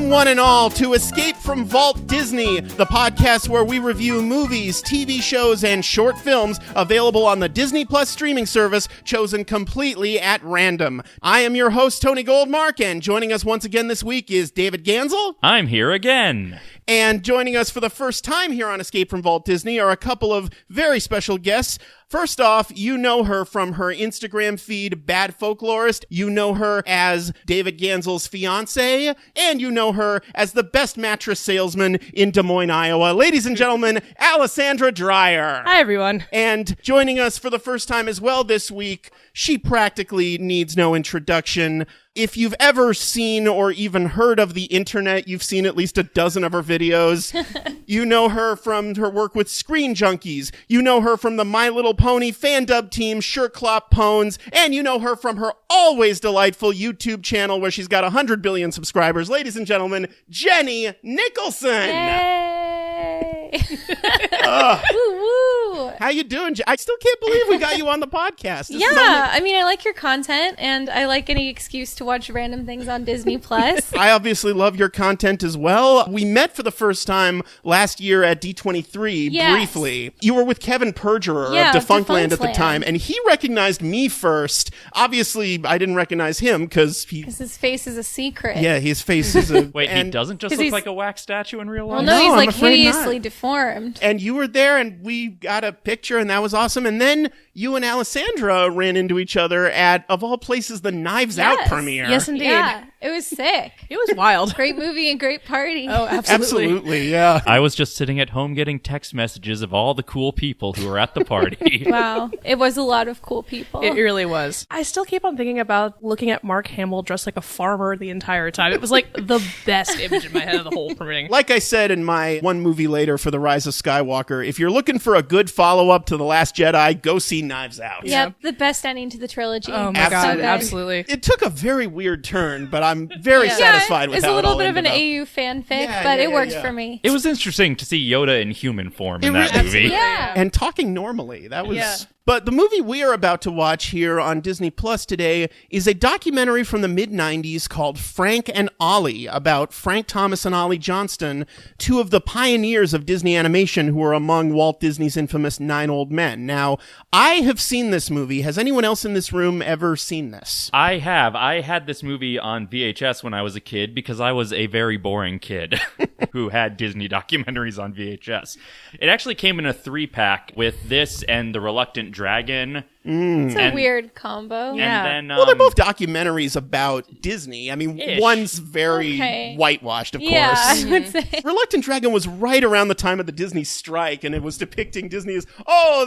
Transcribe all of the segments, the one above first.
Welcome, one and all, to Escape from Walt Disney, the podcast where we review movies, TV shows, and short films available on the Disney Plus streaming service, chosen completely at random. I am your host, Tony Goldmark, and joining us once again this week is David Ganssle. I'm here again. And joining us for the first time here on Escape from Walt Disney are a couple of very special guests. First off, you know her from her Instagram feed, Bad Folklorist. You know her as David Ganssle's fiancé, and you know her as the best mattress salesman in Des Moines, Iowa. Ladies and gentlemen, Alessandra Dreyer. Hi, everyone. And joining us for the first time as well this week, she practically needs no introduction. If you've ever seen or even heard of the internet, you've seen at least a dozen of her videos. You know her from her work with Screen Junkies. You know her from the My Little Pony fan dub team, Shirklop Pones. And you know her from her always delightful YouTube channel where she's got 100 billion subscribers. Ladies and gentlemen, Jenny Nicholson. Yay! Woo woo! How you doing? I still can't believe we got you on the podcast. I mean, I like your content, and I like any excuse to watch random things on Disney Plus. I obviously love your content as well. We met for the first time last year at D23 briefly. You were with Kevin Perjurer of Defunctland at the time, and he recognized me first. Obviously, I didn't recognize him because his face is a secret. Yeah, his face is a... Wait, he doesn't just look like a wax statue in real life? Well, no, he's I'm like afraid hideously not. deformed. And you were there, and we got a picture, and that was awesome. And then you and Alessandra ran into each other at, of all places, the Knives Out premiere. Yes, indeed. Yeah, it was sick. It was wild. Great movie and great party. Oh, absolutely. Absolutely, yeah. I was just sitting at home getting text messages of all the cool people who were at the party. Wow. It was a lot of cool people. It really was. I still keep on thinking about looking at Mark Hamill dressed like a farmer the entire time. It was like the best image in my head of the whole premiere. Like I said in my one movie later for The Rise of Skywalker, if you're looking for a good follow-up to The Last Jedi, go see Knives Out. Yep, the best ending to the trilogy. Oh my god, good. absolutely. It took a very weird turn, but I'm very satisfied with how it all ended. It's a little bit of an up. AU fanfic, but it worked for me. It was interesting to see Yoda in human form in that movie. Yeah. And talking normally. That was... But the movie we are about to watch here on Disney Plus today is a documentary from the mid-90s called Frank and Ollie, about Frank Thomas and Ollie Johnston, two of the pioneers of Disney animation who were among Walt Disney's infamous 9 Old Men. Now, I have seen this movie. Has anyone else in this room ever seen this? I have. I had this movie on VHS when I was a kid because I was a very boring kid who had Disney documentaries on VHS. It actually came in a 3-pack with this and The Reluctant Dragon. It's a weird combo. And then, well, they're both documentaries about Disney. I mean, one's very whitewashed, of course. I would say. Reluctant Dragon was right around the time of the Disney strike, and it was depicting Disney as,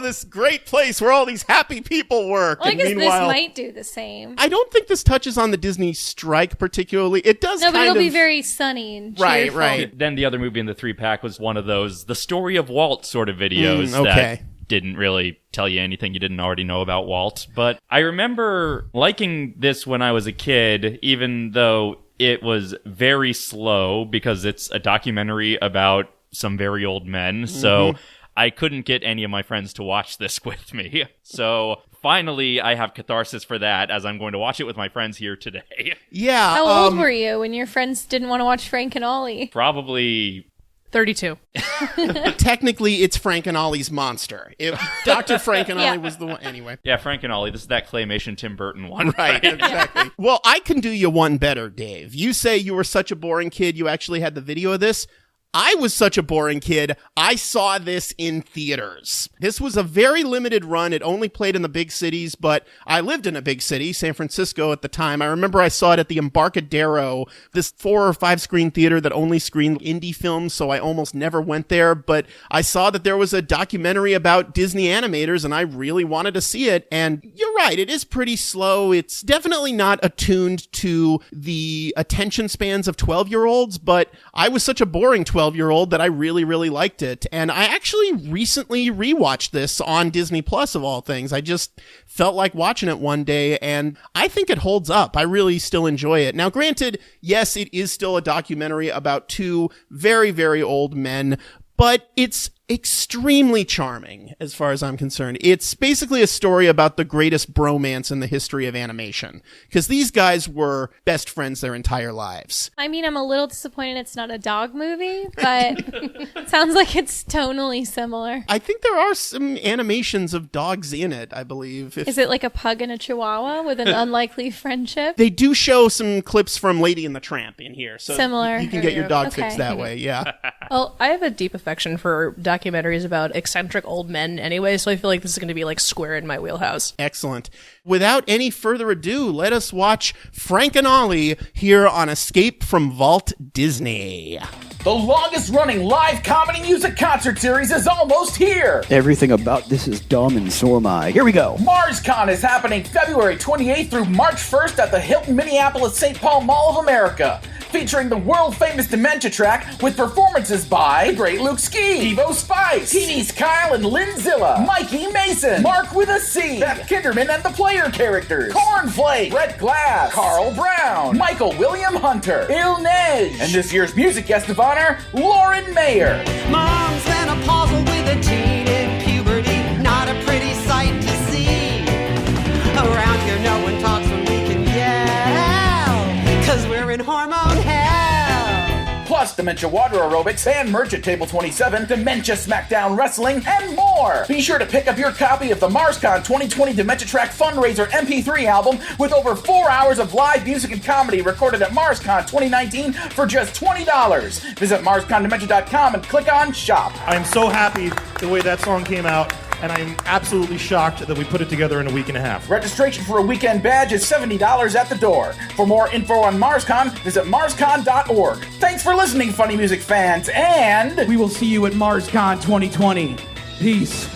this great place where all these happy people work. Well, I guess meanwhile, this might do the same. I don't think this touches on the Disney strike particularly. It does but it'll be very sunny and cheerful. Right. Then the other movie in the 3-pack was one of those, the story of Walt sort of videos that didn't really tell you anything you didn't already know about Walt. But I remember liking this when I was a kid, even though it was very slow because it's a documentary about some very old men. So I couldn't get any of my friends to watch this with me. So finally, I have catharsis for that as I'm going to watch it with my friends here today. Yeah. How old were you when your friends didn't want to watch Frank and Ollie? Probably 32. Technically, it's Frank and Ollie's monster. If Dr. Frank and Ollie was the one. Anyway. Yeah, Frank and Ollie. This is that claymation Tim Burton one. Right, exactly. Well, I can do you one better, Dave. You say you were such a boring kid, you actually had the video of this. I was such a boring kid, I saw this in theaters. This was a very limited run. It only played in the big cities, but I lived in a big city, San Francisco at the time. I remember I saw it at the Embarcadero, this 4 or 5 screen theater that only screened indie films, so I almost never went there. But I saw that there was a documentary about Disney animators, and I really wanted to see it. And you're right, it is pretty slow. It's definitely not attuned to the attention spans of 12-year-olds, but I was such a boring 12-year-old that I really, really liked it. And I actually recently rewatched this on Disney Plus, of all things. I just felt like watching it one day, and I think it holds up. I really still enjoy it. Now, granted, yes, it is still a documentary about 2 very, very old men, but it's extremely charming as far as I'm concerned. It's basically a story about the greatest bromance in the history of animation, because these guys were best friends their entire lives. I mean, I'm a little disappointed it's not a dog movie, but it sounds like it's tonally similar. I think there are some animations of dogs in it, I believe. Is it like a pug and a chihuahua with an unlikely friendship? They do show some clips from Lady and the Tramp in here, so similar. You can get your dog Okay. fixed that way, yeah. Well, I have a deep affection for documentaries about eccentric old men anyway, so I feel like this is going to be like square in my wheelhouse. Excellent. Without any further ado, let us watch Frank and Ollie here on Escape from Walt Disney. The longest-running live comedy music concert series is almost here. Everything about this is dumb and so am I. Here we go. MarsCon is happening February 28th through March 1st at the Hilton Minneapolis St. Paul Mall of America, featuring the world-famous Dementia track with performances by the Great Luke Ski, Devo Spice, TD's Kyle and Lynn Zilla, Mikey Mason, Mark with a C, Beth Kinderman and the Player Characters, Cornflake, Brett Glass, Carl Brown, Michael William Hunter, Il Nej, and this year's music guest of honor, Lauren Mayer. Mom's menopausal with a teen in puberty, not a pretty sight to see. Around here no one talks when we can yell, 'cause we're in hormone hell. Plus Dementia Water Aerobics and merch at Table 27, Dementia Smackdown Wrestling, and more. Be sure to pick up your copy of the MarsCon 2020 Dementia Track Fundraiser MP3 album with over 4 hours of live music and comedy recorded at MarsCon 2019 for just $20. Visit MarsConDementia.com and click on Shop. I'm so happy the way that song came out, and I'm absolutely shocked that we put it together in a week and a half. Registration for a weekend badge is $70 at the door. For more info on MarsCon, visit marscon.org. Thanks for listening, funny music fans, and we will see you at MarsCon 2020. Peace.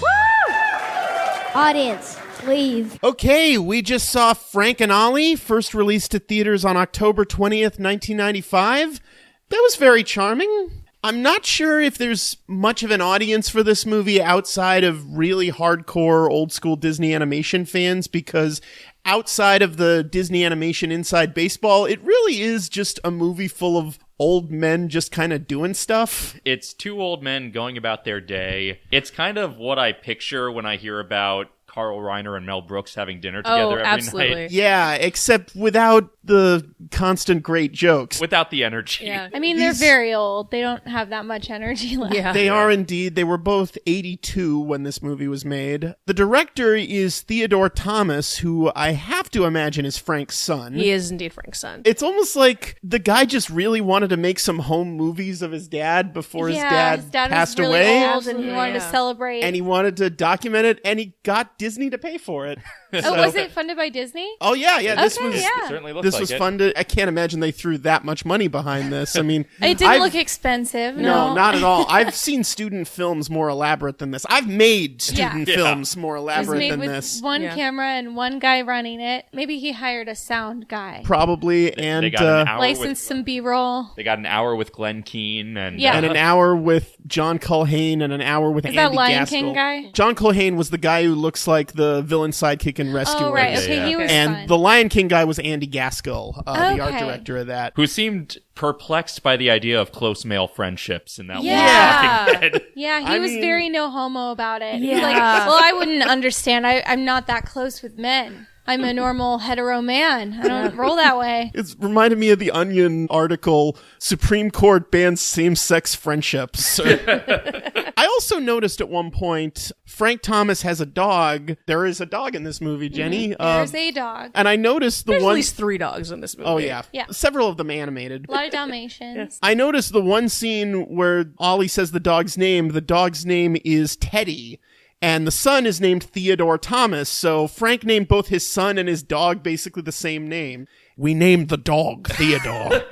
Audience, please. Okay, we just saw Frank and Ollie, first released to theaters on October 20th, 1995. That was very charming. I'm not sure if there's much of an audience for this movie outside of really hardcore old school Disney animation fans, because outside of the Disney animation Inside Baseball, it really is just a movie full of old men just kind of doing stuff. It's two old men going about their day. It's kind of what I picture when I hear about Carl Reiner and Mel Brooks having dinner together every night. Yeah, except without the constant great jokes. Without the energy. Yeah. I mean, they're very old. They don't have that much energy left. Yeah. They are indeed. They were both 82 when this movie was made. The director is Theodore Thomas, who I have to imagine is Frank's son. He is indeed Frank's son. It's almost like the guy just really wanted to make some home movies of his dad before his dad passed was really away. old and he wanted to celebrate. And he wanted to document it, and he got Disney to pay for it. Oh, was it funded by Disney? Oh, yeah. This Okay, was yeah. Certainly looks this like was it. funded. I can't imagine they threw that much money behind this. I mean, It didn't look expensive. No, not at all. I've seen student films more elaborate than this. I've made student films more It was elaborate made than with this. one camera and one guy running it. Maybe he hired a sound guy. Probably, and They got an hour Licensed some B-roll. They got an hour with Glenn Keane and and an hour with John Culhane and an hour with Andy that Lion Gaskell. King guy? John Culhane was the guy who looks like the villain sidekick in Rescuers. Oh, right. Okay, he was And fun. the Lion King guy was Andy Gaskell, the art Okay. director of that. who seemed perplexed by the idea of close male friendships in that one Yeah. Talking Head. Yeah, he was very no homo about it. He's Yeah. like, well, I wouldn't understand. I'm not that close with men. I'm a normal hetero man. I don't roll that way. It's reminded me of the Onion article, Supreme Court bans same-sex friendships. I also noticed at one point, Frank Thomas has a dog. There is a dog in this movie, Jenny. There's a dog. And I noticed the There's one... at least 3 dogs in this movie. Oh, yeah. Yeah. Several of them animated. A lot of Dalmatians. I noticed the one scene where Ollie says the dog's name. The dog's name is Teddy. And the son is named Theodore Thomas, so Frank named both his son and his dog basically the same name. We named the dog Theodore.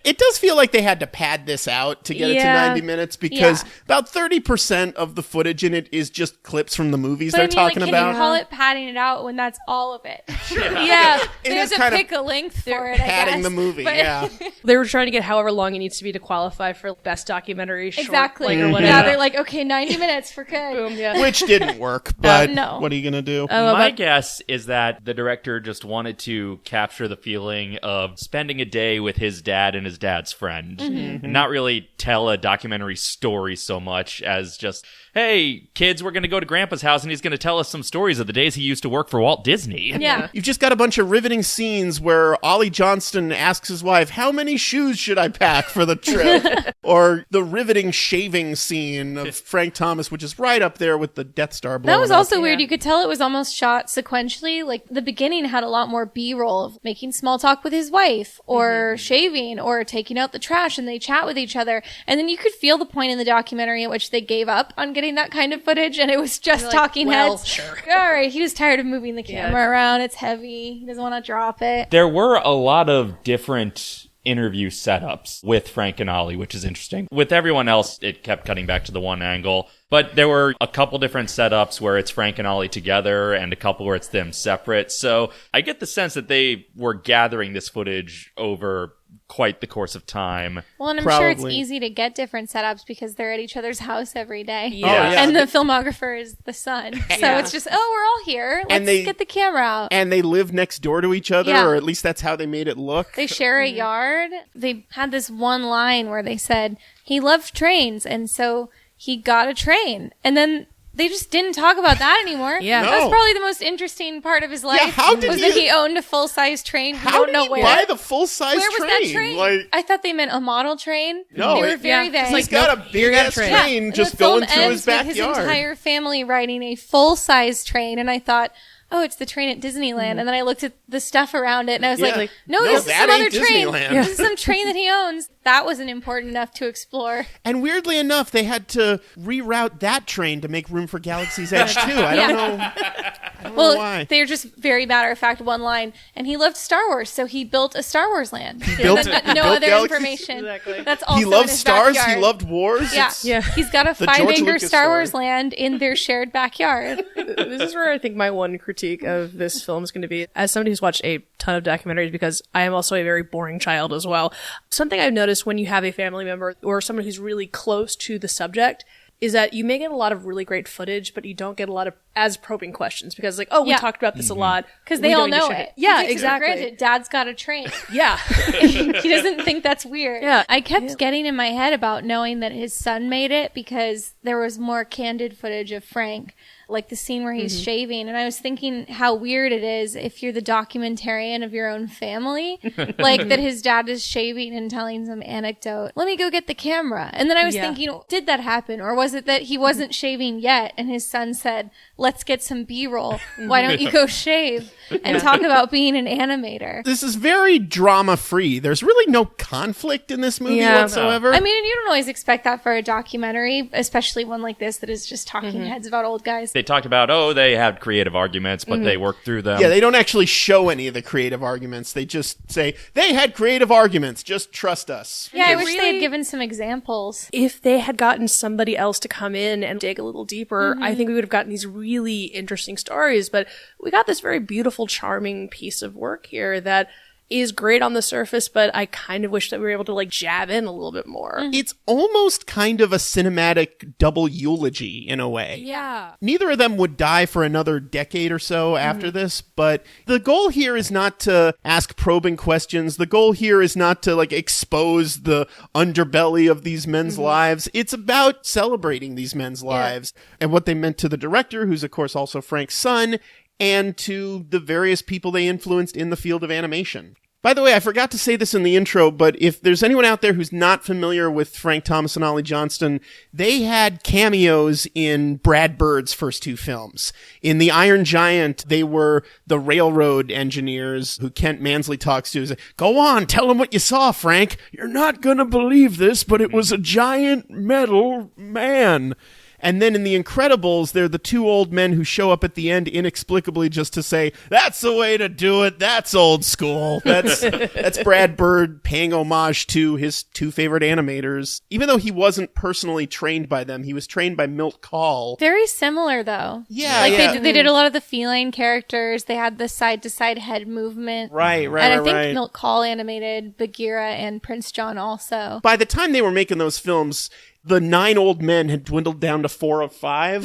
It does feel like they had to pad this out to get it to 90 minutes because about 30% of the footage in it is just clips from the movies But they're I mean, talking like, about. can you call it padding it out when that's all of it? Yeah. They It have is to kind of pick a length for it, I padding guess. the movie, But- yeah. They were trying to get however long it needs to be to qualify for best documentary short. Exactly. Like, or whatever. Yeah, they're like, okay, 90 minutes for good. Boom, yeah. Which didn't work, but No. what are you going to do? My guess is that the director just wanted to capture the feeling of spending a day with his dad and his his dad's friend. And not really tell a documentary story so much as just, hey, kids, we're going to go to Grandpa's house and he's going to tell us some stories of the days he used to work for Walt Disney. Yeah. You've just got a bunch of riveting scenes where Ollie Johnston asks his wife, how many shoes should I pack for the trip? Or the riveting shaving scene of Frank Thomas, which is right up there with the Death Star blowing That was up. also weird. You could tell it was almost shot sequentially. Like, the beginning had a lot more B-roll of making small talk with his wife, or shaving, or taking out the trash, and they chat with each other. And then you could feel the point in the documentary at which they gave up on getting that kind of footage, and it was just talking heads. Sure. All right, he was tired of moving the camera around. It's heavy. He doesn't want to drop it. There were a lot of different interview setups with Frank and Ollie, which is interesting. With everyone else, it kept cutting back to the one angle. But there were a couple different setups where it's Frank and Ollie together and a couple where it's them separate. So I get the sense that they were gathering this footage over quite the course of time. Well, and I'm sure it's easy to get different setups because they're at each other's house every day. Yeah. And the filmographer is the son. So it's just, we're all here. Let's get the camera out. And they live next door to each other, or at least that's how they made it look. They share a yard. They had this one line where they said he loved trains, and so he got a train. And then they just didn't talk about that anymore. Yeah. That was probably the most interesting part of his life. That he owned a full-size train. How did he buy the full-size train? Where was that train? I thought they meant a model train. No. They were very vague. He's got a big-ass train just going through his backyard. His entire family riding a full-size train, and I thought, oh, it's the train at Disneyland. And then I looked at the stuff around it, and I was like, no, this is some other train. This is some train that he owns. That wasn't important enough to explore. And weirdly enough, they had to reroute that train to make room for Galaxy's Edge, too. I don't know why. They're just very matter-of-fact one line. And he loved Star Wars, so he built a Star Wars land. No other information. Exactly. That's also he loved in his stars, backyard. he loved wars. Yeah. He's got a 5-acre Star Wars land in their shared backyard. This is where I think my one critique of this film is going to be, as somebody who's watched a ton of documentaries, because I am also a very boring child as well. Something I've noticed when you have a family member or someone who's really close to the subject is that you may get a lot of really great footage, but you don't get a lot of as probing questions because, like, we talked about this a lot. Because they all know it. Yeah, exactly. Granted, Dad's got a train. Yeah. He doesn't think that's weird. Yeah. I kept getting in my head about knowing that his son made it because there was more candid footage of Frank, like the scene where he's shaving. And I was thinking how weird it is if you're the documentarian of your own family, like that his dad is shaving and telling some anecdote. Let me go get the camera. And then I was thinking, did that happen? Or was it that he wasn't shaving yet and his son said, let's get some B-roll. Why don't you go shave and talk about being an animator? This is very drama-free. There's really no conflict in this movie whatsoever. I mean, you don't always expect that for a documentary, especially one like this that is just talking heads about old guys. They talked about, they had creative arguments, but they worked through them. Yeah, they don't actually show any of the creative arguments. They just say, they had creative arguments. Just trust us. Yeah, I wish they had given some examples. If they had gotten somebody else to come in and dig a little deeper, I think we would have gotten these really interesting stories. But we got this very beautiful, charming piece of work here that is great on the surface, but I kind of wish that we were able to like jab in a little bit more. It's almost kind of a cinematic double eulogy in a way. Yeah. Neither of them would die for another decade or so after this, but the goal here is not to ask probing questions. The goal here is not to like expose the underbelly of these men's lives. It's about celebrating these men's lives and what they meant to the director, who's of course also Frank's son, and to the various people they influenced in the field of animation. By the way, I forgot to say this in the intro, but if there's anyone out there who's not familiar with Frank Thomas and Ollie Johnston, they had cameos in Brad Bird's first two films. In The Iron Giant, they were the railroad engineers who Kent Mansley talks to. He's like, go on, tell them what you saw, Frank. You're not gonna believe this, but it was a giant metal man. And then in The Incredibles, they're the two old men who show up at the end inexplicably just to say, that's the way to do it. That's old school. That's Brad Bird paying homage to his two favorite animators. Even though he wasn't personally trained by them, he was trained by Milt Kahl. Very similar, though. Yeah, like they did a lot of the feline characters. They had the side-to-side head movement. Right. And I think Milt Kahl animated Bagheera and Prince John also. By the time they were making those films, the 9 old men had dwindled down to 4 of 5.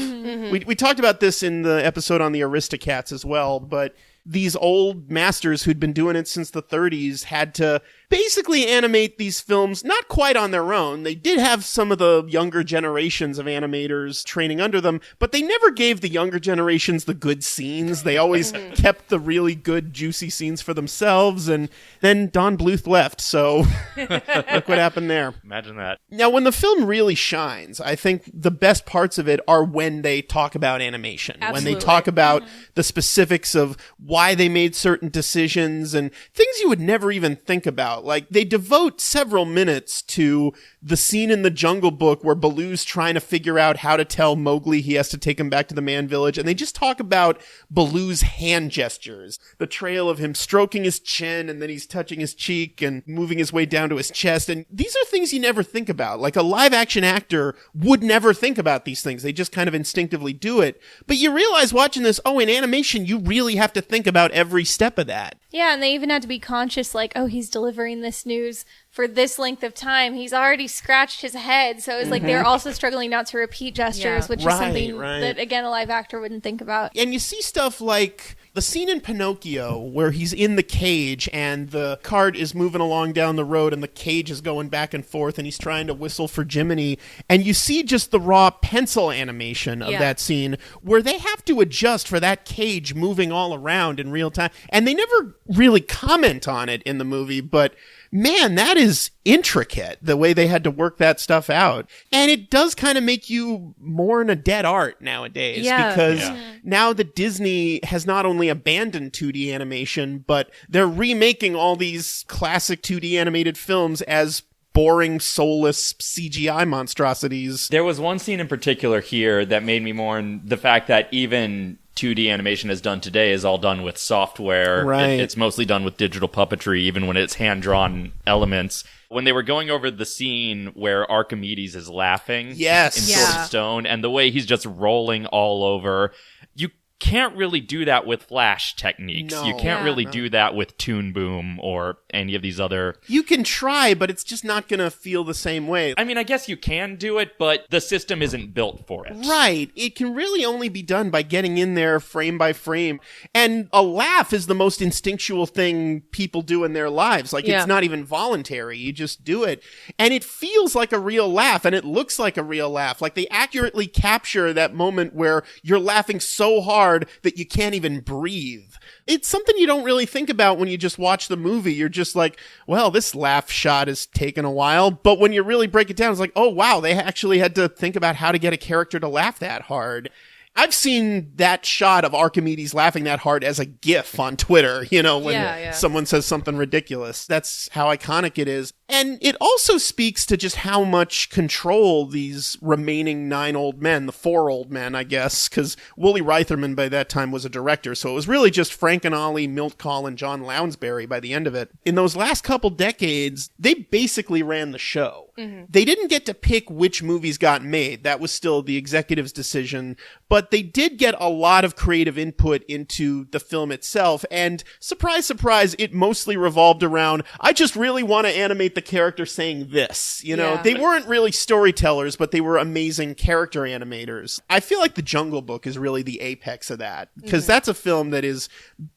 We talked about this in the episode on the Aristocats as well, but these old masters who'd been doing it since the 30s had to basically animate these films not quite on their own. They did have some of the younger generations of animators training under them, but they never gave the younger generations the good scenes. They always kept the really good, juicy scenes for themselves, and then Don Bluth left, so look what happened there. Imagine that. Now, when the film really shines, I think the best parts of it are when they talk about animation, Absolutely. when they talk about the specifics of why they made certain decisions and things you would never even think about. Like, they devote several minutes to the scene in the Jungle Book where Baloo's trying to figure out how to tell Mowgli he has to take him back to the man village, and they just talk about Baloo's hand gestures, the trail of him stroking his chin, and then he's touching his cheek and moving his way down to his chest, and these are things you never think about. Like, a live-action actor would never think about these things. They just kind of instinctively do it. But you realize watching this, in animation, you really have to think about every step of that. Yeah, and they even had to be conscious, like, oh, he's delivering this news for this length of time. He's already scratched his head. So it's like they're also struggling not to repeat gestures, which is something that, again, a live actor wouldn't think about. And you see stuff like the scene in Pinocchio where he's in the cage and the cart is moving along down the road and the cage is going back and forth and he's trying to whistle for Jiminy. And you see just the raw pencil animation of that scene where they have to adjust for that cage moving all around in real time. And they never really comment on it in the movie, but man, that is intricate, the way they had to work that stuff out. And it does kind of make you mourn a dead art nowadays, because now that Disney has not only abandoned 2D animation, but they're remaking all these classic 2D animated films as boring, soulless CGI monstrosities. There was one scene in particular here that made me mourn the fact that even 2D animation is done today is all done with software. Right. It's mostly done with digital puppetry, even when it's hand-drawn elements. When they were going over the scene where Archimedes is laughing in Sword of Stone, and the way he's just rolling all over, you can't really do that with flash techniques. No. You can't really do that with Toon Boom or any of these other... You can try, but it's just not going to feel the same way. I mean, I guess you can do it, but the system isn't built for it. Right. It can really only be done by getting in there frame by frame. And a laugh is the most instinctual thing people do in their lives. Like, it's not even voluntary. You just do it. And it feels like a real laugh, and it looks like a real laugh. Like, they accurately capture that moment where you're laughing so hard that you can't even breathe. It's something you don't really think about when you just watch the movie. You're just like, well, this laugh shot has taken a while. But when you really break it down, it's like, oh, wow, they actually had to think about how to get a character to laugh that hard. I've seen that shot of Archimedes laughing that hard as a GIF on Twitter, when someone says something ridiculous. That's how iconic it is. And it also speaks to just how much control these remaining 9 old men, the 4 old men, I guess, because Wooly Reitherman by that time was a director, so it was really just Frank and Ollie, Milt Kahl, and John Lounsbury by the end of it. In those last couple decades, they basically ran the show. They didn't get to pick which movies got made. That was still the executive's decision, but they did get a lot of creative input into the film itself, and surprise, surprise, it mostly revolved around, I just really want to animate the character saying this. They weren't really storytellers, but they were amazing character animators. I feel like The Jungle Book is really the apex of that, because that's a film that is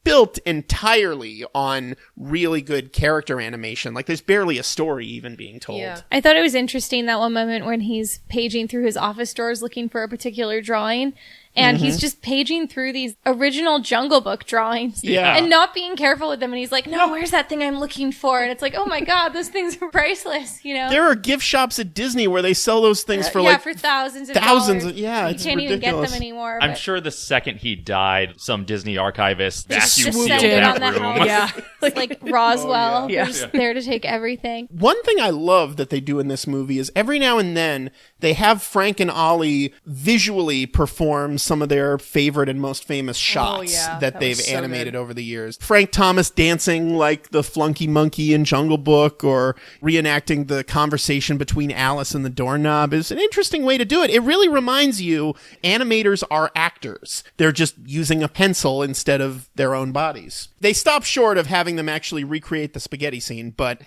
built entirely on really good character animation. Like, there's barely a story even being told. I thought it was interesting that one moment when he's paging through his office drawers looking for a particular drawing, and he's just paging through these original Jungle Book drawings and not being careful with them. And he's like, no, where's that thing I'm looking for? And it's like, oh my God, those things are priceless, There are gift shops at Disney where they sell those things for for thousands of thousands. dollars. Yeah, you can't even get them anymore. I'm sure the second he died, some Disney archivist just vacuum send sealed it that on the room. house. Like Roswell, who's there to take everything. One thing I love that they do in this movie is every now and then they have Frank and Ollie visually perform some of their favorite and most famous shots that they've animated over the years. Frank Thomas dancing like the flunky monkey in Jungle Book, or reenacting the conversation between Alice and the doorknob is an interesting way to do it. It really reminds you animators are actors. They're just using a pencil instead of their own bodies. They stop short of having them actually recreate the spaghetti scene, but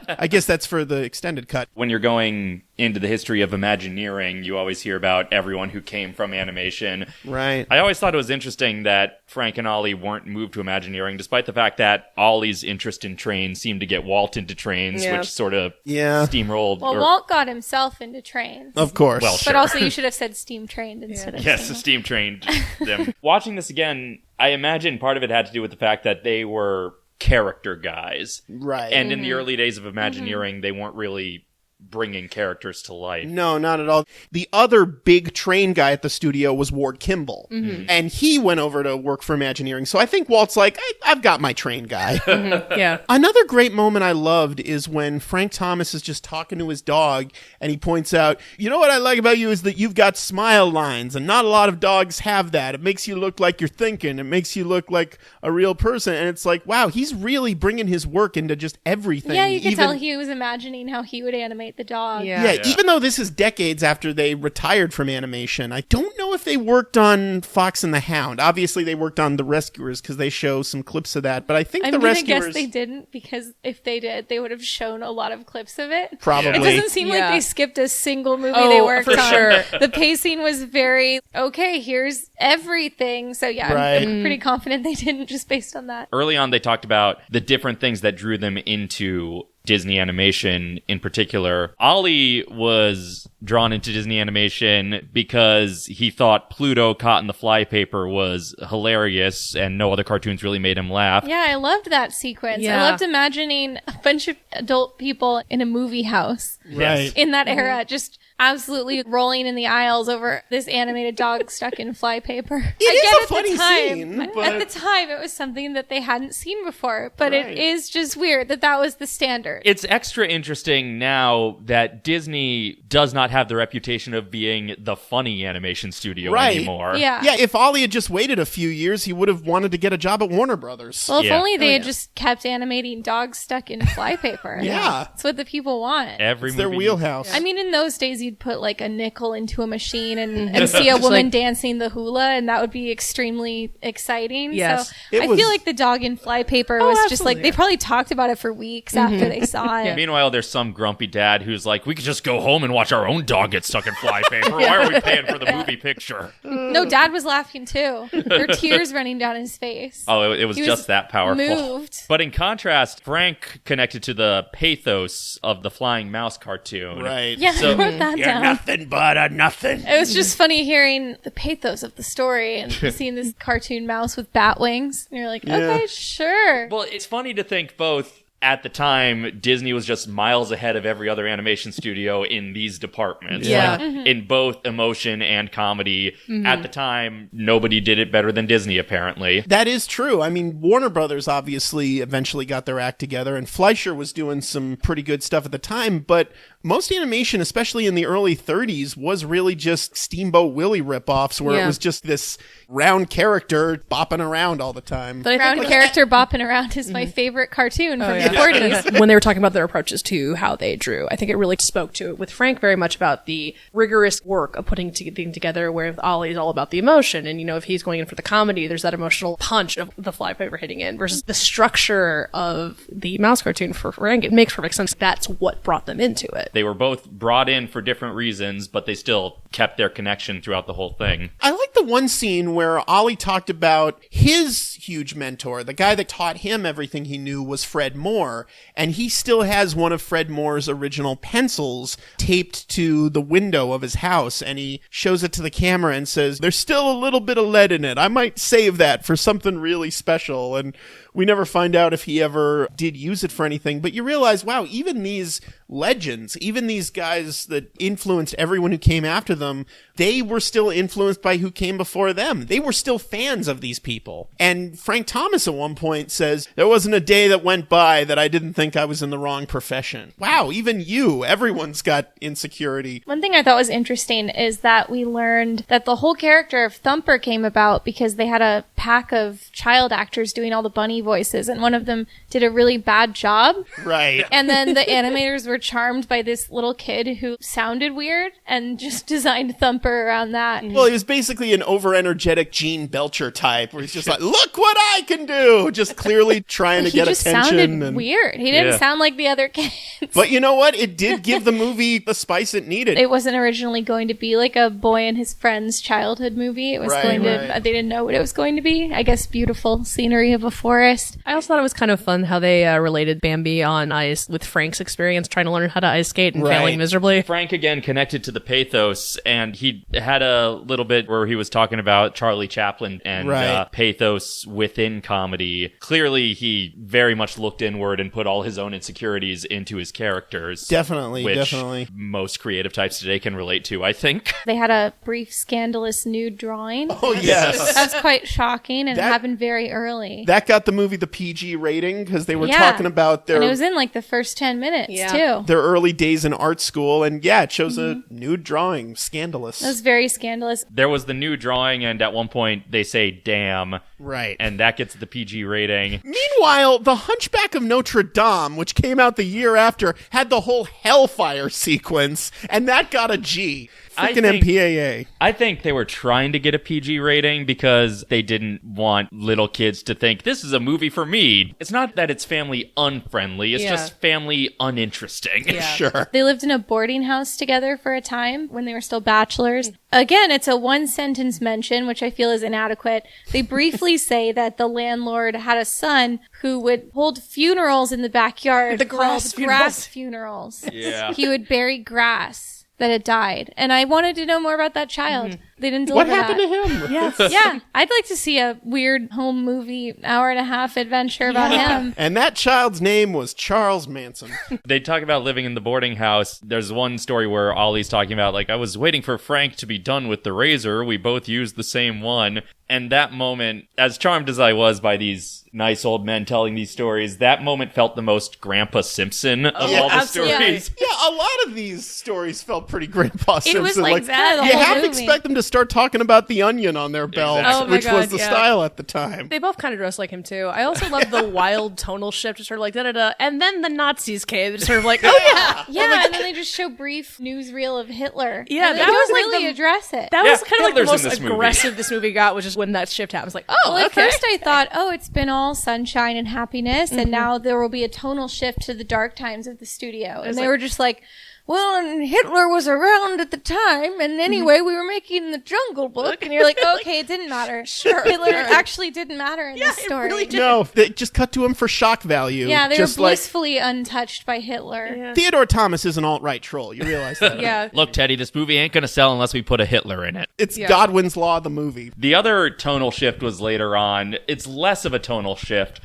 I guess that's for the extended cut. When you're going into the history of Imagineering, you always hear about everyone who came from animation animation. Right. I always thought it was interesting that Frank and Ollie weren't moved to Imagineering, despite the fact that Ollie's interest in trains seemed to get Walt into trains, which sort of steamrolled. Well, Walt got himself into trains. Of course. Well, But also you should have said steam trained instead of steam trained them. Watching this again, I imagine part of it had to do with the fact that they were character guys. Right. And in the early days of Imagineering, they weren't really bringing characters to life. No, not at all. The other big train guy at the studio was Ward Kimball. And he went over to work for Imagineering. So I think Walt's like, I've got my train guy. Yeah. Another great moment I loved is when Frank Thomas is just talking to his dog and he points out, you know what I like about you is that you've got smile lines and not a lot of dogs have that. It makes you look like you're thinking. It makes you look like a real person. And it's like, wow, he's really bringing his work into just everything. Yeah, you could tell he was imagining how he would animate the dog. Yeah, even though this is decades after they retired from animation, I don't know if they worked on Fox and the Hound. Obviously, they worked on The Rescuers because they show some clips of that. But I think The Rescuers... I guess they didn't, because if they did, they would have shown a lot of clips of it. Probably. It doesn't seem like they skipped a single movie they worked on. Sure. The pacing was very, okay, here's everything. So yeah, I'm pretty confident they didn't, just based on that. Early on, they talked about the different things that drew them into Disney animation in particular. Ollie was drawn into Disney animation because he thought Pluto caught in the flypaper was hilarious and no other cartoons really made him laugh. Yeah, I loved that sequence. Yeah. I loved imagining a bunch of adult people in a movie house in that era, just absolutely rolling in the aisles over this animated dog stuck in flypaper. It is a funny scene. At the time, it was something that they hadn't seen before, but it is just weird that was the standard. It's extra interesting now that Disney does not have the reputation of being the funny animation studio anymore. Yeah, if Ollie had just waited a few years, he would have wanted to get a job at Warner Brothers. Well, if only they had just kept animating dogs stuck in flypaper. Yeah. That's what the people want. It's their wheelhouse. I mean, in those days, you'd put like a nickel into a machine and see a woman dancing the hula, and that would be extremely exciting. Yes. So I feel like the dog in flypaper was just like, they probably talked about it for weeks after they saw it. Meanwhile, there's some grumpy dad who's like, we could just go home and watch our own dog get stuck in flypaper. Why are we paying for the movie picture? No, Dad was laughing too. There were tears running down his face. Oh, it was just that powerful. Moved. But in contrast, Frank connected to the pathos of the Flying Mouse cartoon. Right. Yeah, I wrote that You're down. nothing but a nothing. It was just funny hearing the pathos of the story and seeing this cartoon mouse with bat wings. And you're like, okay, sure. Well, it's funny to think both. At the time, Disney was just miles ahead of every other animation studio in these departments. Yeah. Like, in both emotion and comedy. At the time, nobody did it better than Disney, apparently. That is true. I mean, Warner Brothers obviously eventually got their act together, and Fleischer was doing some pretty good stuff at the time, but most animation, especially in the early 30s, was really just Steamboat Willie ripoffs, where it was just this round character bopping around all the time. But round character bopping around is my favorite cartoon from the 40s. When they were talking about their approaches to how they drew, I think it really spoke to it with Frank very much about the rigorous work of putting things together, where with Ollie is all about the emotion. And, if he's going in for the comedy, there's that emotional punch of the flypaper hitting in versus the structure of the mouse cartoon for Frank. It makes perfect sense. That's what brought them into it. They were both brought in for different reasons, but they still kept their connection throughout the whole thing. I like the one scene where Ollie talked about his huge mentor. The guy that taught him everything he knew was Fred Moore, and he still has one of Fred Moore's original pencils taped to the window of his house, and he shows it to the camera and says, there's still a little bit of lead in it. I might save that for something really special. And we never find out if he ever did use it for anything, but you realize, wow, even these legends, even these guys that influenced everyone who came after them, they were still influenced by who came before them. They were still fans of these people. And Frank Thomas at one point says, there wasn't a day that went by that I didn't think I was in the wrong profession. Wow, even everyone's got insecurity. One thing I thought was interesting is that we learned that the whole character of Thumper came about because they had a pack of child actors doing all the bunny voices, and one of them did a really bad job. Right. And then the animators were charmed by this little kid who sounded weird and just designed Thumper around that. Well, he was basically an over-energetic Gene Belcher type, where he's just like, look what I can do! Just clearly trying to get attention. He just sounded weird. He didn't sound like the other kids. But you know what? It did give the movie the spice it needed. It wasn't originally going to be like a boy and his friend's childhood movie. It was they didn't know what it was going to be. I guess beautiful scenery of a forest. I also thought it was kind of fun how they related Bambi on ice with Frank's experience trying to learn how to ice skate and failing miserably. Frank again connected to the pathos, and he had a little bit where he was talking about Charlie Chaplin and pathos within comedy. Clearly, he very much looked inward and put all his own insecurities into his characters. Definitely. Most creative types today can relate to, I think. They had a brief scandalous nude drawing. Oh, yes. That was quite shocking, and it happened very early. That got the movie the PG rating, because they were talking about their... And it was in like the first 10 minutes, too. Their early days in art school, and it shows a nude drawing. Scandalous. It was very scandalous. There was the nude drawing, and at one point they say, damn. Right. And that gets the PG rating. Meanwhile, The Hunchback of Notre Dame, which came out the year after, had the whole Hellfire sequence, and that got a G. Freaking MPAA. I think they were trying to get a PG rating because they didn't want little kids to think, this is a movie for me. It's not that it's family unfriendly. It's just family uninteresting. Yeah. Sure. They lived in a boarding house together for a time when they were still bachelors. Again, it's a one-sentence mention, which I feel is inadequate. They briefly say that the landlord had a son who would hold funerals in the backyard called grass funerals. Yeah. He would bury grass that had died. And I wanted to know more about that child. They didn't deliver What happened that. to him? Yes. Yeah. I'd like to see a weird home movie, hour-and-a-half adventure about him. And that child's name was Charles Manson. They talk about living in the boarding house. There's one story where Ollie's talking about, like, I was waiting for Frank to be done with the razor. We both used the same one. And that moment, as charmed as I was by these nice old men telling these stories, that moment felt the most Grandpa Simpson of all the stories. Yeah, a lot of these stories felt pretty Grandpa Simpson. It was like that the you whole have to movie. expect them to start talking about the onion on their belts, Exactly. Oh my which was God, the style at the time. They both kind of dress like him, too. I also love the wild tonal shift, just sort of like da-da-da, and then the Nazis came. It's sort of like, oh yeah! Yeah, and then they just show brief newsreel of Hitler. Yeah, and that they was don't like really the- address it. That was kind of like the Hitler's in most this movie. aggressive this movie got, which is when that shift happens. Like, oh, Well, at okay. first I thought, it's been all sunshine and happiness, and now there will be a tonal shift to the dark times of the studio. And they were just like, well, and Hitler was around at the time, and anyway, we were making the Jungle Book, and you're like, okay, it didn't matter. Sure, Hitler actually didn't matter in this story. Really did. No, they just cut to him for shock value. Yeah, they just were blissfully untouched by Hitler. Yeah. Theodore Thomas is an alt-right troll. You realize that? Yeah. Look, Teddy, this movie ain't going to sell unless we put a Hitler in it. It's Godwin's Law, the movie. The other tonal shift was later on. It's less of a tonal shift,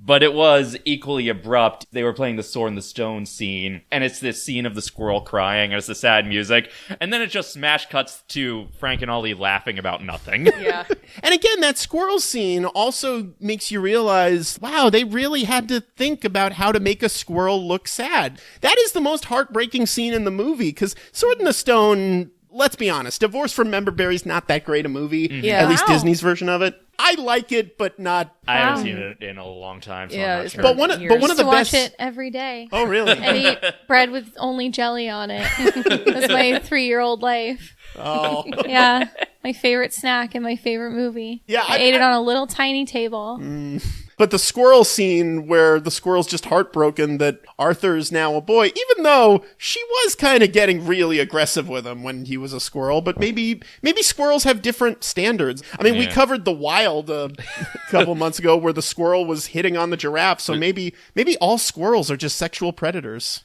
but it was equally abrupt. They were playing the Sword and the Stone scene, and it's this scene of the squirrel crying, and it's the sad music, and then it just smash cuts to Frank and Ollie laughing about nothing. Yeah. And again, that squirrel scene also makes you realize, wow, they really had to think about how to make a squirrel look sad. That is the most heartbreaking scene in the movie, because Sword in the Stone, let's be honest, Divorce from Memberberry is not that great a movie, Yeah. at least Wow. Disney's version of it. I like it, but not... I haven't seen it in a long time, so Yeah, I'm not it's sure. But one of Years. the To best... watch it every day. Oh, really? And eat bread with only jelly on it. That's my 3-year-old life. Oh. Yeah. My favorite snack and my favorite movie. Yeah, I ate it on a little tiny table. But the squirrel scene where the squirrel's just heartbroken that Arthur's now a boy, even though she was kind of getting really aggressive with him when he was a squirrel, but maybe squirrels have different standards. I mean, we covered The Wild a couple months ago where the squirrel was hitting on the giraffe, so maybe all squirrels are just sexual predators.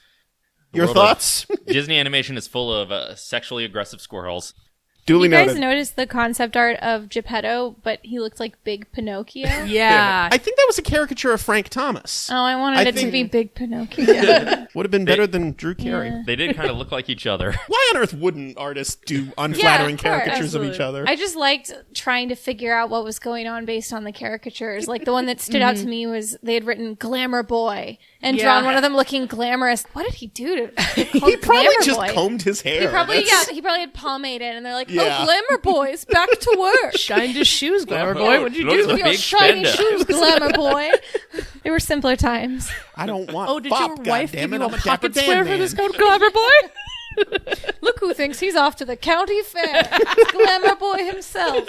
Your world of- thoughts? Disney animation is full of sexually aggressive squirrels. Duly You guys noted. noticed the concept art of Geppetto, but he looked like Big Pinocchio? Yeah. I think that was a caricature of Frank Thomas. Oh, I wanted I it to think- be Big Pinocchio. Would have been better than Drew Carey. Yeah. They did kind of look like each other. Why on earth wouldn't artists do unflattering of course. caricatures of each other? I just liked trying to figure out what was going on based on the caricatures. Like the one that stood out to me was they had written Glamour Boy and drawn one of them looking glamorous. What did he do to He probably Glamour just Boy? combed his hair. He probably That's- he probably had pomade in, and they're like, Yeah. Oh, Glamour Boy's back to work. Shined his shoes, Glamour Boy. What'd you do? With your shiny shoes, Glamour Boy. They were simpler times. I don't want Oh, did fop, your wife give goddammit. you a I'm Dapper pocket Dan square for man. this code, Glamour Boy? Look who thinks he's off to the county fair. Glamour Boy himself.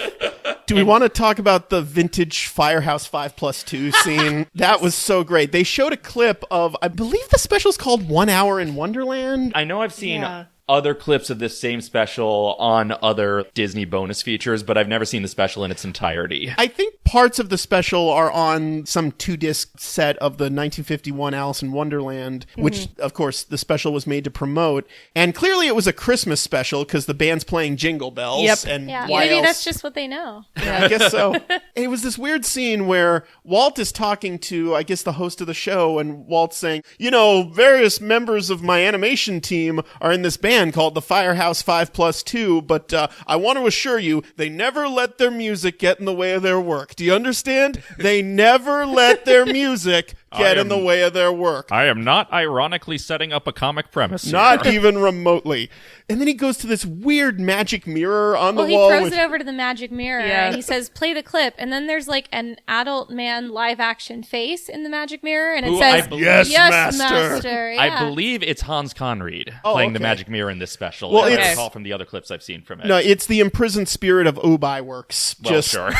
Do we want to talk about the vintage Firehouse 5+2 scene? That was so great. They showed a clip of, I believe the special's called 1 Hour in Wonderland. I know I've seen other clips of this same special on other Disney bonus features, but I've never seen the special in its entirety. I think parts of the special are on some 2-disc set of the 1951 Alice in Wonderland, which, of course, the special was made to promote. And clearly it was a Christmas special because the band's playing Jingle Bells. Yep. And Yeah, why maybe else? that's just what they know. Yeah, I guess so. It was this weird scene where Walt is talking to, I guess, the host of the show, and Walt's saying, you know, various members of my animation team are in this band called the Firehouse 5+2, but I want to assure you, they never let their music get in the way of their work. Do you understand? They never let their music get in the way of their work. I am not ironically setting up a comic premise here. Not even remotely. And then he goes to this weird magic mirror on the Well, wall. he throws it over to the magic mirror. Yeah. And he says, play the clip. And then there's like an adult man live action face in the magic mirror. And it Who I says, believe- Yes, master. Yeah. I believe it's Hans Conried playing the okay. magic mirror in this special. Well, I it's- recall from the other clips I've seen from it. No, it's the imprisoned spirit of Obi Works. well, Just sure.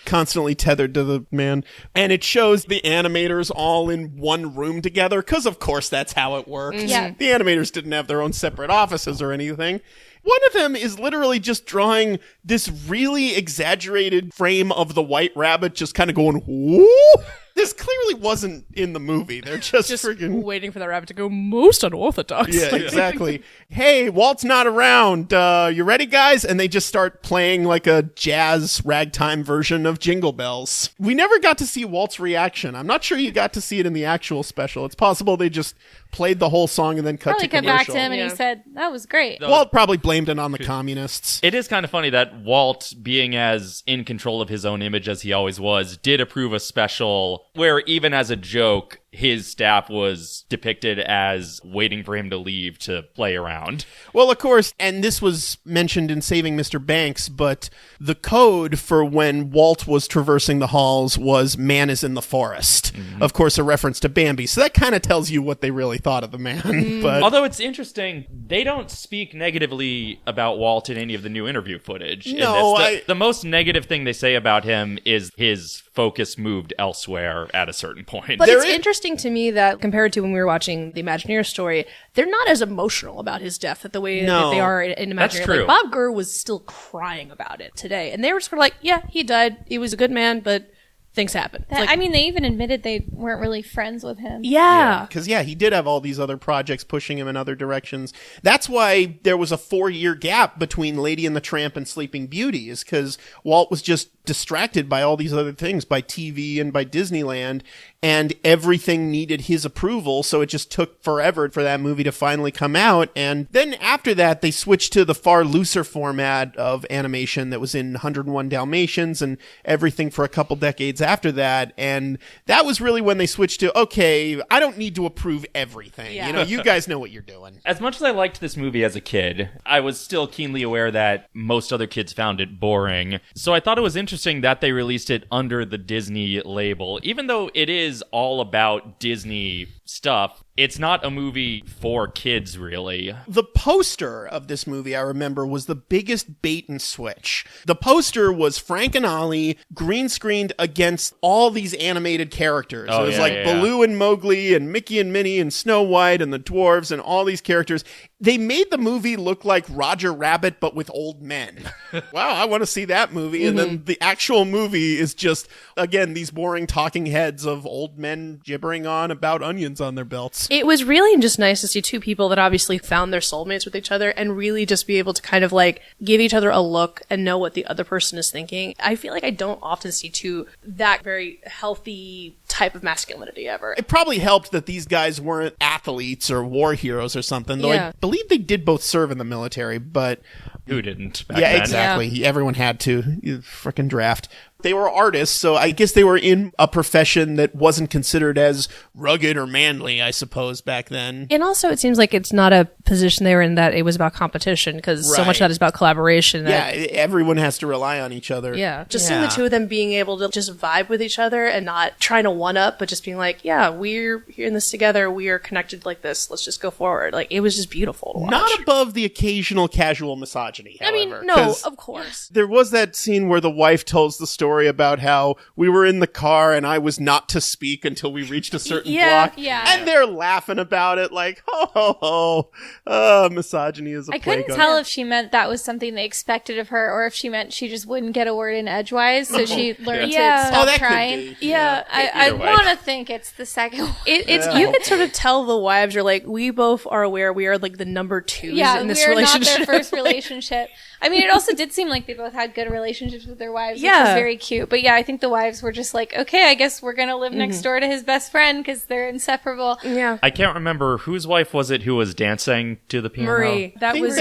constantly tethered to the man. And it shows the animators all in one room together, because of course that's how it works. Yeah. The animators didn't have their own separate offices or anything. One of them is literally just drawing this really exaggerated frame of the White Rabbit just kind of going, whoo! This clearly wasn't in the movie. They're just freaking... waiting for that rabbit to go most unorthodox. Yeah, exactly. Hey, Walt's not around. You ready, guys? And they just start playing like a jazz ragtime version of Jingle Bells. We never got to see Walt's reaction. I'm not sure you got to see it in the actual special. It's possible they just played the whole song and then cut Probably to come back commercial. to him and he said, that was great. Walt probably blamed it on the communists. It is kind of funny that Walt, being as in control of his own image as he always was, did approve a special where even as a joke, his staff was depicted as waiting for him to leave to play around. Well, of course, and this was mentioned in Saving Mr. Banks, but the code for when Walt was traversing the halls was man is in the forest. Mm-hmm. Of course, a reference to Bambi. So that kind of tells you what they really thought of the man. But Although it's interesting, they don't speak negatively about Walt in any of the new interview footage. in No, this. The most negative thing they say about him is his focus moved elsewhere at a certain point. But There it's is- interesting to me that compared to when we were watching the Imagineer story, they're not as emotional about his death the way No. that they are in Imagineer. That's true. Like Bob Gurr was still crying about it today, and they were sort of like, "Yeah, he died. He was a good man, but things happen." It's like, I mean, they even admitted they weren't really friends with him. yeah. because, he did have all these other projects pushing him in other directions. That's why there was a 4-year gap between Lady and the Tramp and Sleeping Beauty, is because Walt was just distracted by all these other things, by TV and by Disneyland, and everything needed his approval, so it just took forever for that movie to finally come out. And then after that, they switched to the far looser format of animation that was in 101 Dalmatians and everything for a couple decades after that. And that was really when they switched to, okay, I don't need to approve everything. Yeah. You know, you guys know what you're doing. As much as I liked this movie as a kid, I was still keenly aware that most other kids found it boring. So I thought it was interesting that they released it under the Disney label. Even though it is all about Disney stuff, it's not a movie for kids, really. The poster of this movie, I remember, was the biggest bait and switch. The poster was Frank and Ollie green screened against all these animated characters. Oh, it was yeah, like yeah, Baloo and Mowgli and Mickey and Minnie and Snow White and the dwarves and all these characters. They made the movie look like Roger Rabbit, but with old men. Wow, I want to see that movie. And then the actual movie is just, again, these boring talking heads of old men gibbering on about onions on their belts. It was really just nice to see two people that obviously found their soulmates with each other and really just be able to kind of like give each other a look and know what the other person is thinking. I feel like I don't often see that very healthy type of masculinity ever. It probably helped that these guys weren't athletes or war heroes or something, though Yeah. I believe they did both serve in the military, but Who didn't back yeah, then? exactly. Everyone had to. Frickin' draft. They were artists, so I guess they were in a profession that wasn't considered as rugged or manly, I suppose, back then. And also, it seems like it's not a position they were in that it was about competition, because so much of that is about collaboration. Yeah, everyone has to rely on each other. Yeah, just seeing the two of them being able to just vibe with each other and not trying to one-up, but just being like, yeah, we're in this together, we are connected like this, let's just go forward. Like, it was just beautiful to watch. Not above the occasional casual misogyny, however. I mean, no, of course. There was that scene where the wife tells the story about how we were in the car and I was not to speak until we reached a certain block. Yeah. And they're laughing about it like, misogyny is a plague. I couldn't tell if she meant that was something they expected of her or if she meant she just wouldn't get a word in edgewise, so she learned to stop trying. Yeah, I want to think it's the second one. You could sort of tell the wives are like, we both are aware we are like the number twos in this relationship. Yeah, not their first relationship. I mean, it also did seem like they both had good relationships with their wives, which was very cute. But yeah, I think the wives were just like, okay, I guess we're going to live next door to his best friend because they're inseparable. Yeah. I can't remember whose wife was it who was dancing to the piano. Marie. That was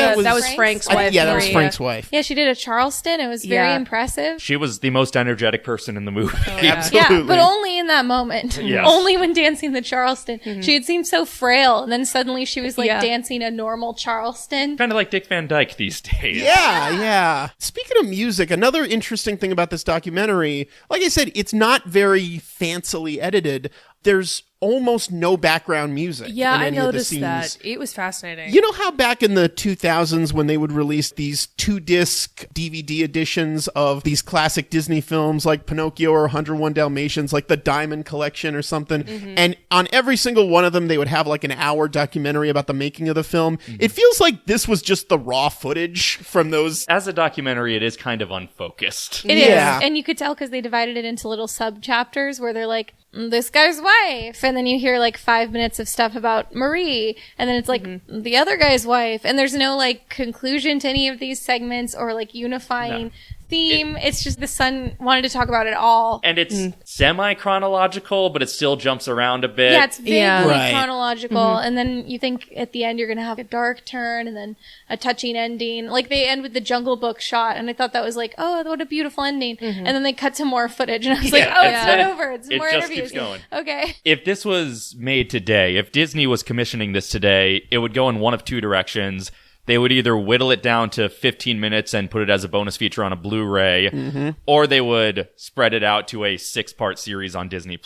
Frank's wife. Yeah, that was Frank's wife. Yeah, she did a Charleston. It was very impressive. She was the most energetic person in the movie. Absolutely. Yeah, but only in that moment. Yes. Only when dancing the Charleston. She had seemed so frail, and then suddenly she was like dancing a normal Charleston. Kind of like Dick Van Dyke these days. Yeah. Speaking of music, another interesting thing about this documentary, like I said, it's not very fancily edited. There's almost no background music. Yeah, in I any of the noticed scenes. that. It was fascinating. You know how back in the 2000s when they would release these 2-disc DVD editions of these classic Disney films like Pinocchio or 101 Dalmatians, like the Diamond Collection or something, and on every single one of them they would have like an hour documentary about the making of the film. It feels like this was just the raw footage from those. As a documentary, it is kind of unfocused. It is. And you could tell because they divided it into little sub-chapters where they're like, this guy's wife, and then you hear like 5 minutes of stuff about Marie, and then it's like the other guy's wife, and there's no like conclusion to any of these segments or like unifying theme. It's just the son wanted to talk about it all. And it's semi-chronological, but it still jumps around a bit. Yeah, it's vaguely Right. chronological, and then you think at the end you're going to have a dark turn and then a touching ending. Like they end with the Jungle Book shot, and I thought that was like, oh, what a beautiful ending. And then they cut to more footage, and I was like, oh, it's not over. It's more just interviews. Keeps going. Okay. If this was made today, if Disney was commissioning this today, it would go in one of two directions. They would either whittle it down to 15 minutes and put it as a bonus feature on a Blu-ray, or they would spread it out to a 6-part series on Disney+.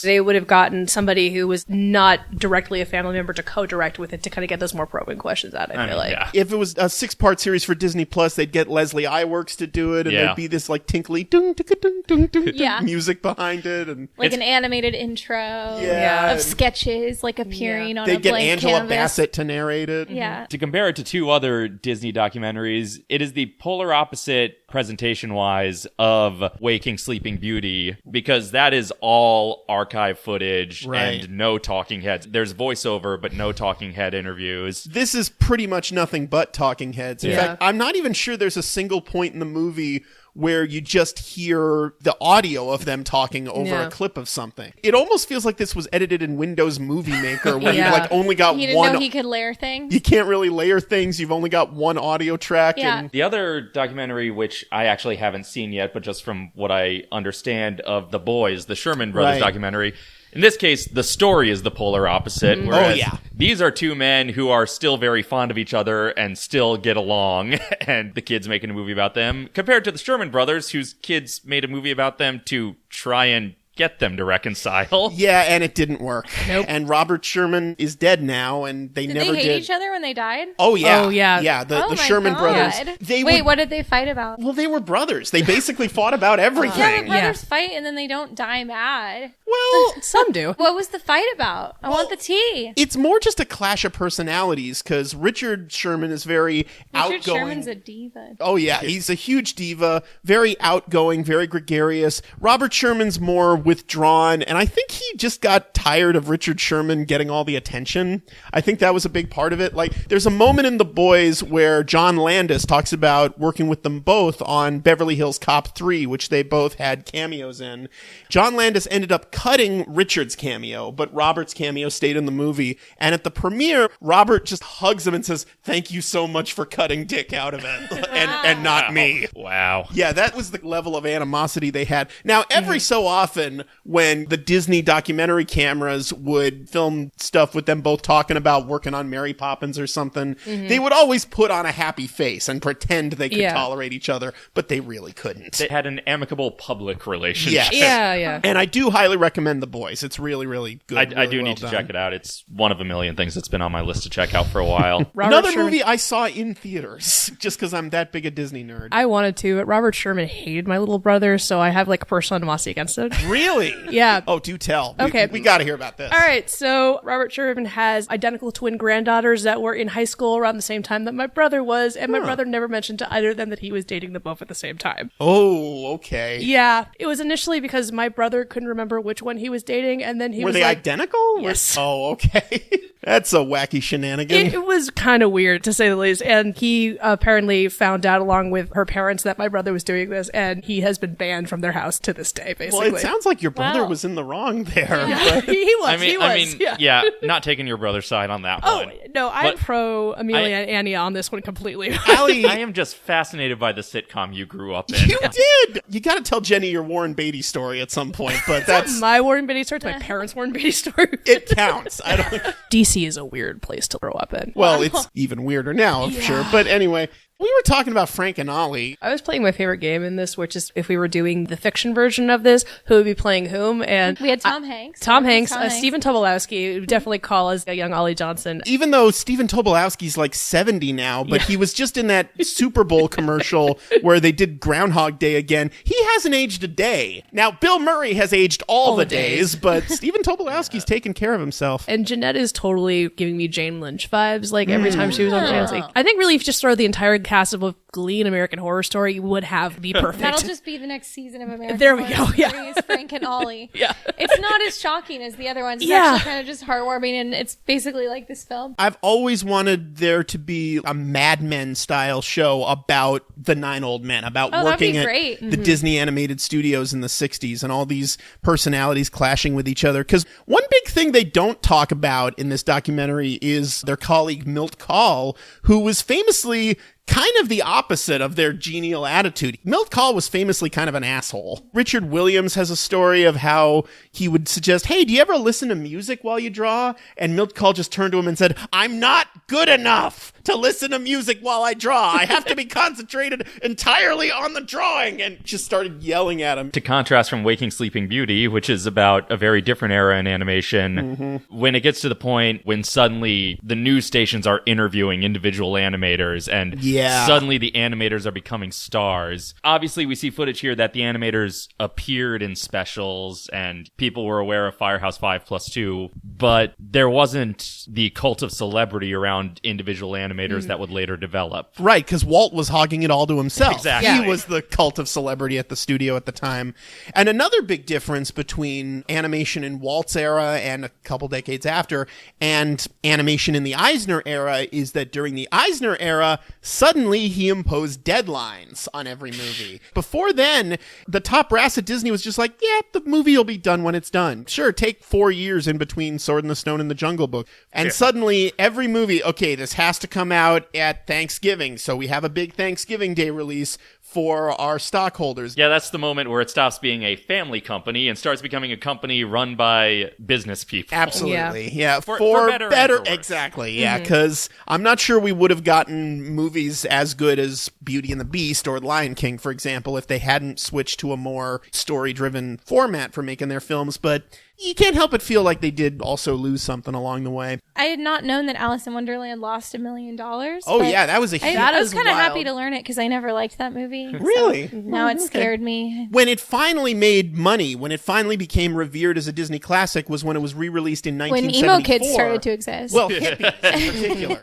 They would have gotten somebody who was not directly a family member to co-direct with it to kind of get those more probing questions out, I feel like. Yeah. If it was a 6-part series for Disney Plus, they'd get Leslie Iwerks to do it, and there'd be this like tinkly dung, dung, dung, dung, music behind it, and Like an animated intro of sketches like appearing on a they'd get blank Angela canvas. Bassett to narrate it. Yeah. To compare it to two other Disney documentaries, it is the polar opposite presentation-wise of Waking Sleeping Beauty, because that is all archive footage and no talking heads. There's voiceover, but no talking head interviews. This is pretty much nothing but talking heads. In fact, I'm not even sure there's a single point in the movie where you just hear the audio of them talking over a clip of something. It almost feels like this was edited in Windows Movie Maker, where you like only got He didn't one. know he could layer things. You can't really layer things. You've only got one audio track. Yeah. And The other documentary, which I actually haven't seen yet, but just from what I understand of The Boys, the Sherman Brothers documentary, in this case, the story is the polar opposite. Whereas these are two men who are still very fond of each other and still get along, and the kid's making a movie about them, compared to the Sherman Brothers, whose kids made a movie about them to try and get them to reconcile. Yeah, and it didn't work. Nope. And Robert Sherman is dead now, and they never Did they hate each other when they died? Oh, yeah. Oh, yeah. Yeah, the my Sherman God. brothers. Wait, what did they fight about? Well, they were brothers. They basically fought about everything. Yeah, but brothers fight and then they don't die mad. Well, Some do. What was the fight about? I want the tea. it's more just a clash of personalities, because Richard Sherman is very outgoing. Richard Sherman's a diva. Oh, yeah. He's a huge diva, very outgoing, very gregarious. Robert Sherman's more withdrawn, and I think he just got tired of Richard Sherman getting all the attention. I think that was a big part of it. Like, there's a moment in The Boys where John Landis talks about working with them both on Beverly Hills Cop 3, which they both had cameos in. John Landis ended up cutting Richard's cameo, but Robert's cameo stayed in the movie. And at the premiere, Robert just hugs him and says, "Thank you so much for cutting Dick out of it," and not me. Wow. Yeah, that was the level of animosity they had. Now, every so often, when the Disney documentary cameras would film stuff with them both talking about working on Mary Poppins or something, they would always put on a happy face and pretend they could tolerate each other, but they really couldn't. They had an amicable public relationship. Yes. Yeah. And I do highly recommend The Boys. It's really, really good. I do need to check it out. It's one of a million things that's been on my list to check out for a while. Another movie I saw in theaters, just because I'm that big a Disney nerd. I wanted to, but Robert Sherman hated my little brother, so I have like a personal animosity against it. Really? Yeah. Oh, do tell. Okay. We got to hear about this. All right, so Robert Sherman has identical twin granddaughters that were in high school around the same time that my brother was, and my brother never mentioned to either of them that he was dating them both at the same time. Oh, okay. Yeah. It was initially because my brother couldn't remember which one he was dating, and then he Were was they like, identical? Yes. Oh, okay. That's a wacky shenanigan. It was kind of weird, to say the least, and he apparently found out along with her parents that my brother was doing this, and he has been banned from their house to this day, basically. Well, it sounds like your brother was in the wrong there. Yeah. he was. Yeah, not taking your brother's side on that one. No, I'm pro Amelia and Annie on this one completely. Allie, I am just fascinated by the sitcom you grew up in. You did! You gotta tell Jenny your Warren Beatty story at some point, but that's... my Warren Beatty story. It's my parents' Warren Beatty story. It counts. I don't... DC is a weird place to grow up in. Well, it's even weirder now, I'm sure. But anyway... We were talking about Frank and Ollie. I was playing my favorite game in this, which is if we were doing the fiction version of this, who would be playing whom? And we had Tom Hanks. Tom Hanks. Stephen Tobolowsky would definitely call as a young Ollie Johnston. Even though Stephen Tobolowsky's like 70 now, but he was just in that Super Bowl commercial where they did Groundhog Day again. He hasn't aged a day. Now, Bill Murray has aged all the days, but Stephen Tobolowsky's taken care of himself. And Jeanette is totally giving me Jane Lynch vibes, like every time she was on Jancy. I think really if you just throw the entire cast of Glee and American Horror Story, you would have the perfect. That'll just be the next season of American There we Horror go, yeah. Story is Frank and Ollie. Yeah. It's not as shocking as the other ones. It's actually kind of just heartwarming, and it's basically like this film. I've always wanted there to be a Mad Men style show about the 9 old men, about working at the Disney animated studios in the 60s and all these personalities clashing with each other. Because one big thing they don't talk about in this documentary is their colleague Milt Kahl, who was famously kind of the opposite of their genial attitude. Milt Kahl was famously kind of an asshole. Richard Williams has a story of how he would suggest, "Hey, do you ever listen to music while you draw?" And Milt Kahl just turned to him and said, "I'm not good enough to listen to music while I draw. I have to be concentrated entirely on the drawing," and just started yelling at him. To contrast from Waking Sleeping Beauty, which is about a very different era in animation, when it gets to the point when suddenly the news stations are interviewing individual animators and suddenly the animators are becoming stars. Obviously, we see footage here that the animators appeared in specials and people were aware of Firehouse 5+2, but there wasn't the cult of celebrity around individual animators that would later develop. Right, because Walt was hogging it all to himself. Exactly. He was the cult of celebrity at the studio at the time. And another big difference between animation in Walt's era and a couple decades after and animation in the Eisner era is that during the Eisner era, suddenly he imposed deadlines on every movie. Before then, the top brass at Disney was just like, yeah, the movie will be done when it's done. Sure, take 4 years in between Sword in the Stone and The Jungle Book. And suddenly, every movie, okay, this has to come out at Thanksgiving, so we have a big Thanksgiving Day release for our stockholders. Yeah, that's the moment where it stops being a family company and starts becoming a company run by business people. Absolutely. Yeah. For better and for worse. Exactly. Yeah. Because I'm not sure we would have gotten movies as good as Beauty and the Beast or Lion King, for example, if they hadn't switched to a more story-driven format for making their films. But you can't help but feel like they did also lose something along the way. I had not known that Alice in Wonderland lost $1 million. Oh, yeah, that was a huge... I was kind of happy to learn it because I never liked that movie. Really? So now it scared me. When it finally made money, when it finally became revered as a Disney classic, was when it was re-released in 1974. When emo kids started to exist. Well, hippies in particular.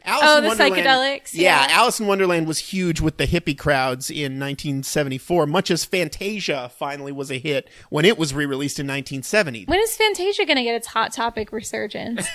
Psychedelics. Yeah, Alice in Wonderland was huge with the hippie crowds in 1974, much as Fantasia finally was a hit when it was re-released in 1970. When is Fantasia going to get its Hot Topic resurgence?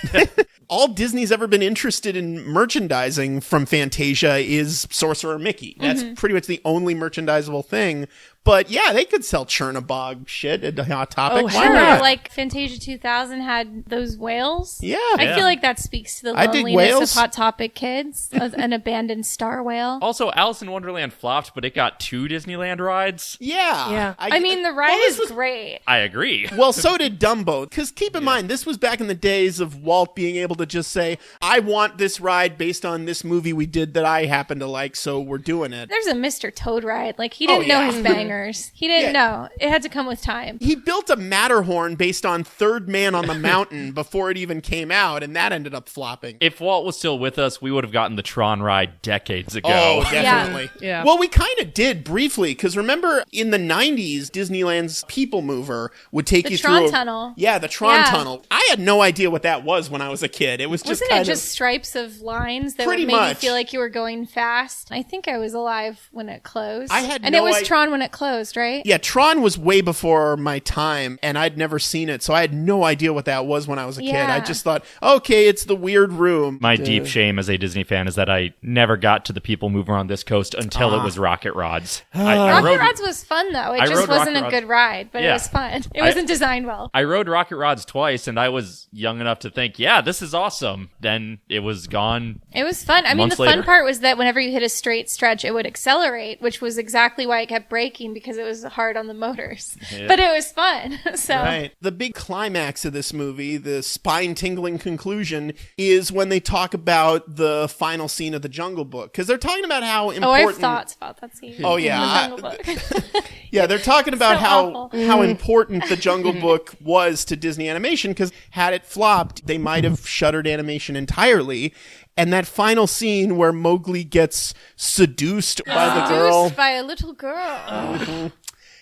All Disney's ever been interested in merchandising from Fantasia is Sorcerer Mickey. That's pretty much the only merchandisable thing. But yeah, they could sell Chernabog shit at Hot Topic. Oh, Why sure. not? Like Fantasia 2000 had those whales. Yeah. I feel like that speaks to the loneliness of Hot Topic kids. An abandoned star whale. Also, Alice in Wonderland flopped, but it got 2 Disneyland rides. Yeah. I mean, the ride is great. I agree. Well, so did Dumbo. Because keep in mind, this was back in the days of Walt being able to just say, I want this ride based on this movie we did that I happen to like, so we're doing it. There's a Mr. Toad ride. Like, he didn't know his bangers. He didn't know. It had to come with time. He built a Matterhorn based on Third Man on the Mountain before it even came out, and that ended up flopping. If Walt was still with us, we would have gotten the Tron ride decades ago. Oh, definitely. Yeah. Well, we kind of did briefly, because remember in the 90s, Disneyland's People Mover would take you through... The Tron Tunnel. Yeah, the Tron Tunnel. I had no idea what that was when I was a kid. It was just Wasn't it just stripes of lines that would make you feel like you were going fast? I think I was alive when it closed. It was Tron when it closed, right? Yeah, Tron was way before my time, and I'd never seen it, so I had no idea what that was when I was a kid. I just thought, okay, it's the weird room. My deep shame as a Disney fan is that I never got to the People Mover on this coast until it was Rocket Rods. Rocket Rods was fun, though. It just wasn't a good ride, but it was fun. It wasn't designed well. I rode Rocket Rods twice, and I was young enough to think, yeah, this is awesome. Then it was gone. It was fun. I mean, the fun part was that whenever you hit a straight stretch, it would accelerate, which was exactly why it kept braking, because it was hard on the motors. Yeah. But it was fun. Right. The big climax of this movie, the spine-tingling conclusion, is when they talk about the final scene of the Jungle Book. Because they're talking about how important... Oh, I have thoughts about that scene. Oh, yeah. In the Jungle Book. Yeah, they're talking about how important the Jungle Book was to Disney Animation, because had it flopped, they might have shuttered animation entirely. And that final scene where Mowgli gets seduced by the girl. Seduced by a little girl.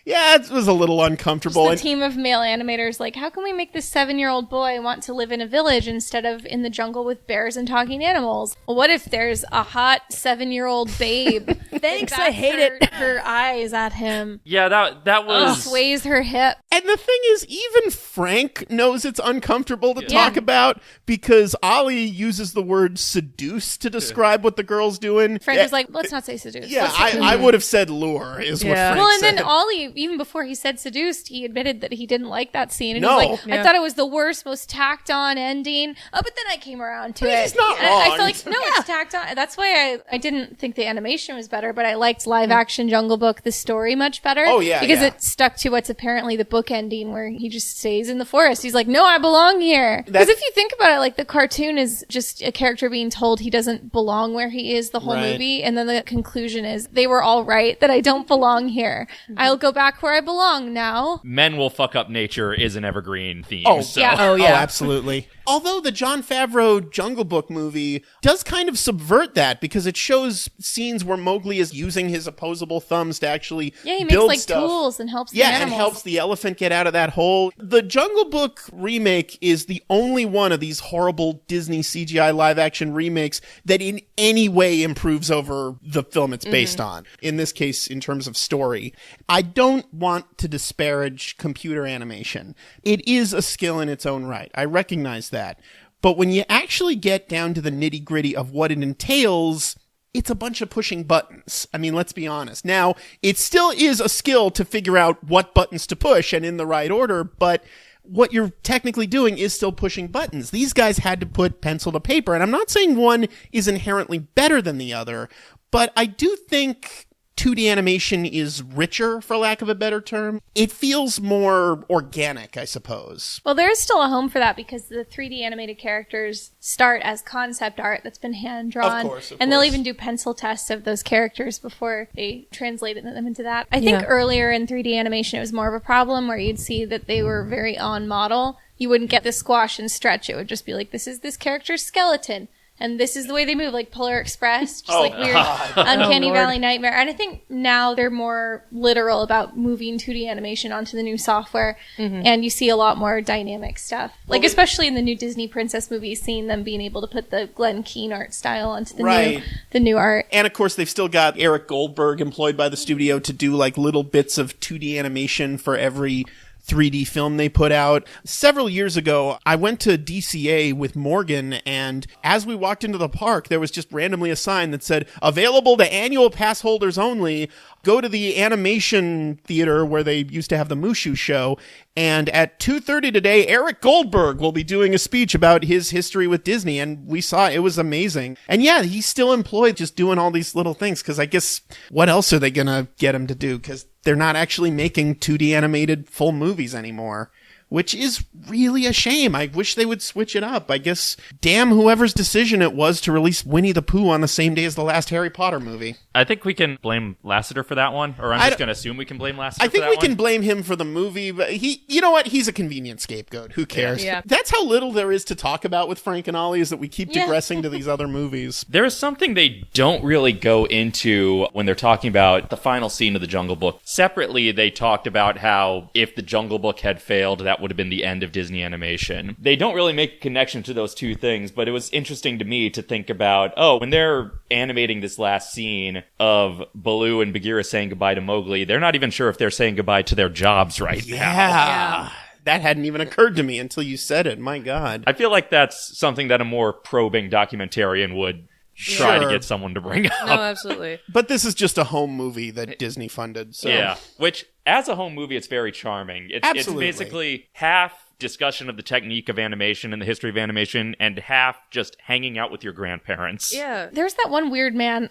Yeah, it was a little uncomfortable. Just the team of male animators like, how can we make this 7-year-old boy want to live in a village instead of in the jungle with bears and talking animals? Well, what if there's a hot 7-year-old babe? Thanks, I hate it. Her eyes at him. Yeah, that was... Sways her hip. And the thing is, even Frank knows it's uncomfortable to talk about, because Ollie uses the word seduce to describe what the girl's doing. Frank was like, let's not say seduce. Yeah, I would have said lure, is what Frank Well, and said. then Ollie, even before he said seduced, he admitted that he didn't like that scene. And he was like, I thought it was the worst, most tacked on ending. Oh, but then I came around to it. He's not wrong. I felt like, no, it's tacked on. That's why I didn't think the animation was better, but I liked live action Jungle Book, the story, much better. Oh, yeah. Because it stuck to what's apparently the book ending where he just stays in the forest. He's like, no, I belong here. Because if you think about it, like the cartoon is just a character being told he doesn't belong where he is the whole movie. And then the conclusion is, they were all right that I don't belong here. I'll go back where I belong now. Men will fuck up nature is an evergreen theme. Oh, so. yeah. Oh, absolutely. Although the Jon Favreau Jungle Book movie does kind of subvert that, because it shows scenes where Mowgli is using his opposable thumbs to actually he makes build like stuff. tools and helps the animals. And helps the elephant get out of that hole. The Jungle Book remake is the only one of these horrible Disney CGI live action remakes that in any way improves over the film it's based on. In this case, in terms of story. I don't want to disparage computer animation. It is a skill in its own right. I recognize that. But when you actually get down to the nitty-gritty of what it entails, it's a bunch of pushing buttons. I mean, let's be honest. Now, it still is a skill to figure out what buttons to push and in the right order, but what you're technically doing is still pushing buttons. These guys had to put pencil to paper, and I'm not saying one is inherently better than the other, but I do think 2D animation is richer, for lack of a better term. It feels more organic, I suppose. Well, there is still a home for that, because the 3D animated characters start as concept art that's been hand-drawn. Of course. They'll even do pencil tests of those characters before they translated them into that. I think earlier in 3D animation, it was more of a problem where you'd see that they were very on model. you wouldn't get the squash and stretch. It would just be like, this is this character's skeleton. And this is the way they move, like Polar Express, just like weird Uncanny Valley Nightmare. And I think now they're more literal about moving 2D animation onto the new software. And you see a lot more dynamic stuff. Like, especially in the new Disney Princess movies, seeing them being able to put the Glenn Keane art style onto the new art. And of course, they've still got Eric Goldberg employed by the studio to do like little bits of 2D animation for every 3D film they put out. Several years ago, I went to DCA with Morgan, and as we walked into the park, there was just randomly a sign that said, available to annual pass holders only. Go to the animation theater where they used to have the Mushu show, and at 2:30 today, Eric Goldberg will be doing a speech about his history with Disney, and we saw it was amazing. And yeah, he's still employed just doing all these little things, because I guess what else are they gonna get him to do? Because they're not actually making 2D animated full movies anymore, which is really a shame. I wish they would switch it up. I guess, damn whoever's decision it was to release Winnie the Pooh on the same day as the last Harry Potter movie. I think we can blame Lasseter for that one, or I'm just going to assume we can blame Lasseter for that one. I think we can blame him for the movie, but you know what? He's a convenient scapegoat. Who cares? Yeah. That's how little there is to talk about with Frank and Ollie, is that we keep digressing to these other movies. There is something they don't really go into when they're talking about the final scene of The Jungle Book. Separately, they talked about how if The Jungle Book had failed, that would have been the end of Disney animation. They don't really make a connection to those two things, but it was interesting to me to think about, when they're animating this last scene of Baloo and Bagheera saying goodbye to Mowgli, they're not even sure if they're saying goodbye to their jobs now. Yeah. That hadn't even occurred to me until you said it. My God. I feel like that's something that a more probing documentarian would try to get someone to bring up. No, absolutely. But this is just a home movie that Disney funded. So. Yeah, which, as a home movie, it's very charming. It's basically half discussion of the technique of animation and the history of animation, and half just hanging out with your grandparents. Yeah. There's that one weird man.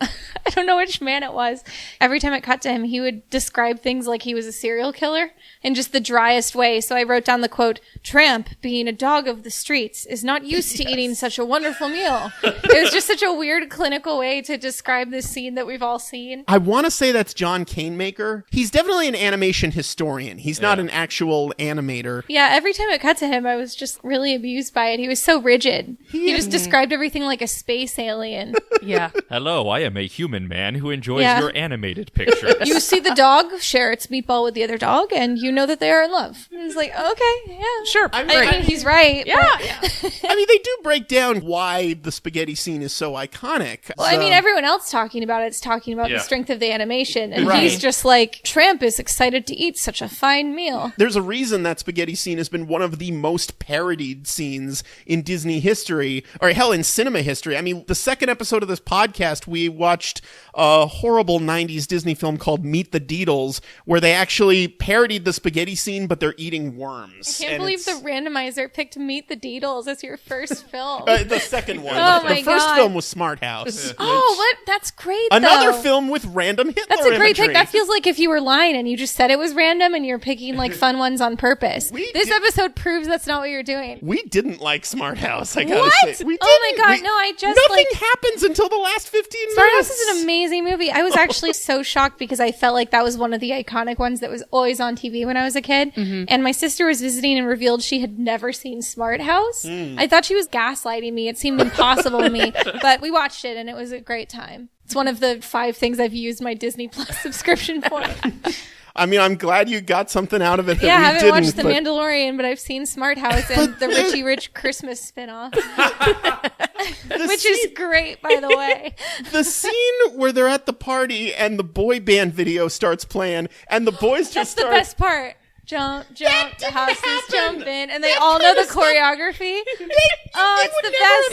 I don't know which man it was. Every time it cut to him, he would describe things like he was a serial killer in just the driest way. So I wrote down the quote, "Tramp, being a dog of the streets, is not used to eating such a wonderful meal." It was just such a weird clinical way to describe this scene that we've all seen. I want to say that's John Canemaker. He's definitely an animation historian. He's not an actual animator. Yeah, every time it cut to him, I was just really amused by it. He was so rigid. He just described everything like a space alien. Yeah. Hello, I am a human man who enjoys your animated pictures. You see the dog share its meatball with the other dog, and you know that they are in love. And it's like, okay, yeah. Sure. I mean, he's right. Yeah. I mean, they do break down why the spaghetti scene is so iconic. Well, I mean, everyone else talking about it's talking about the strength of the animation, and he's just like, Tramp is excited to eat such a fine meal. There's a reason that spaghetti scene has been one of the most parodied scenes in Disney history, or hell, in cinema history. I mean, the second episode of this podcast, we watched a horrible 90s Disney film called Meet the Deedles, where they actually parodied the spaghetti scene, but they're eating worms. I can't believe the randomizer picked Meet the Deedles as your first film. The second one. Oh the first film was Smart House. Oh, what? That's great, Another though. film with random Hitler That's a great imagery. pick. That feels like if you were lying and you just said it was random and you're picking like fun ones on purpose. This episode proves that's not what you're doing. We didn't like Smart House, I gotta say. We didn't. Oh my God, no, I just Nothing happens until the last 15 minutes. Smart House is an amazing movie. I was actually so shocked because I felt like that was one of the iconic ones that was always on TV when I was a kid. And my sister was visiting and revealed she had never seen Smart House. I thought she was gaslighting me. It seemed impossible to me. But we watched it and it was a great time. It's one of the 5 things I've used my Disney Plus subscription for. I mean, I'm glad you got something out of it that we I haven't didn't. watched The Mandalorian, but I've seen Smart House and the Richie Rich Christmas spinoff. Which is great, by the way. The scene where they're at the party and the boy band video starts playing and the boys just That's the best part. Jump, jump, the house is jumping, and they all know the choreography. It's the best.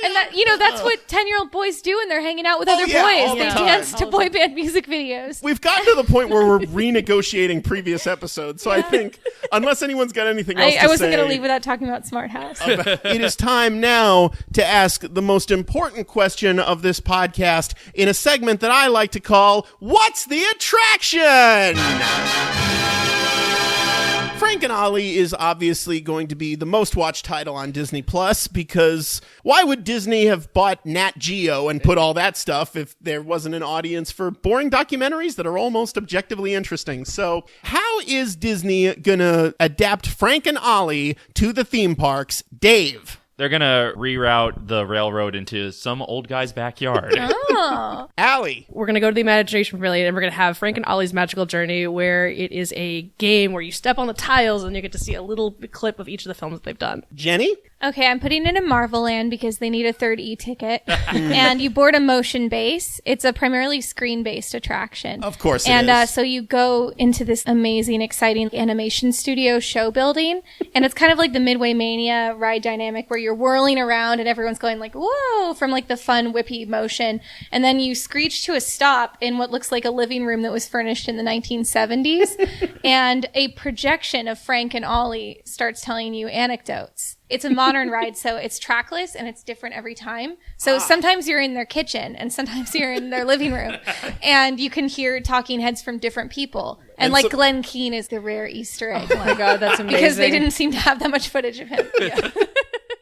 And that, that's what 10-year-old boys do when they're hanging out with other boys. They dance to boy band music videos. We've gotten to the point where we're renegotiating previous episodes, so I think, unless anyone's got anything else to say. I wasn't going to leave without talking about Smart House. It is time now to ask the most important question of this podcast in a segment that I like to call, What's the Attraction? Frank and Ollie is obviously going to be the most watched title on Disney Plus, because why would Disney have bought Nat Geo and put all that stuff if there wasn't an audience for boring documentaries that are almost objectively interesting? So how is Disney gonna adapt Frank and Ollie to the theme parks? Dave. They're going to reroute the railroad into some old guy's backyard. Oh. Allie. We're going to go to the Imagineering Pavilion and we're going to have Frank and Ollie's Magical Journey, where it is a game where you step on the tiles and you get to see a little clip of each of the films that they've done. Jenny? Okay, I'm putting it in Marvel Land because they need a third e-ticket. And you board a motion base. It's a primarily screen-based attraction. Of course it is. And so you go into this amazing, exciting animation studio show building. And it's kind of like the Midway Mania ride dynamic where you're whirling around and everyone's going like, whoa, from like the fun, whippy motion. And then you screech to a stop in what looks like a living room that was furnished in the 1970s. And a projection of Frank and Ollie starts telling you anecdotes. It's a modern ride, so it's trackless and it's different every time. So sometimes you're in their kitchen and sometimes you're in their living room, and you can hear talking heads from different people. And like Glenn Keane is the rare Easter egg. Oh my God, that's amazing. Because they didn't seem to have that much footage of him. Yeah.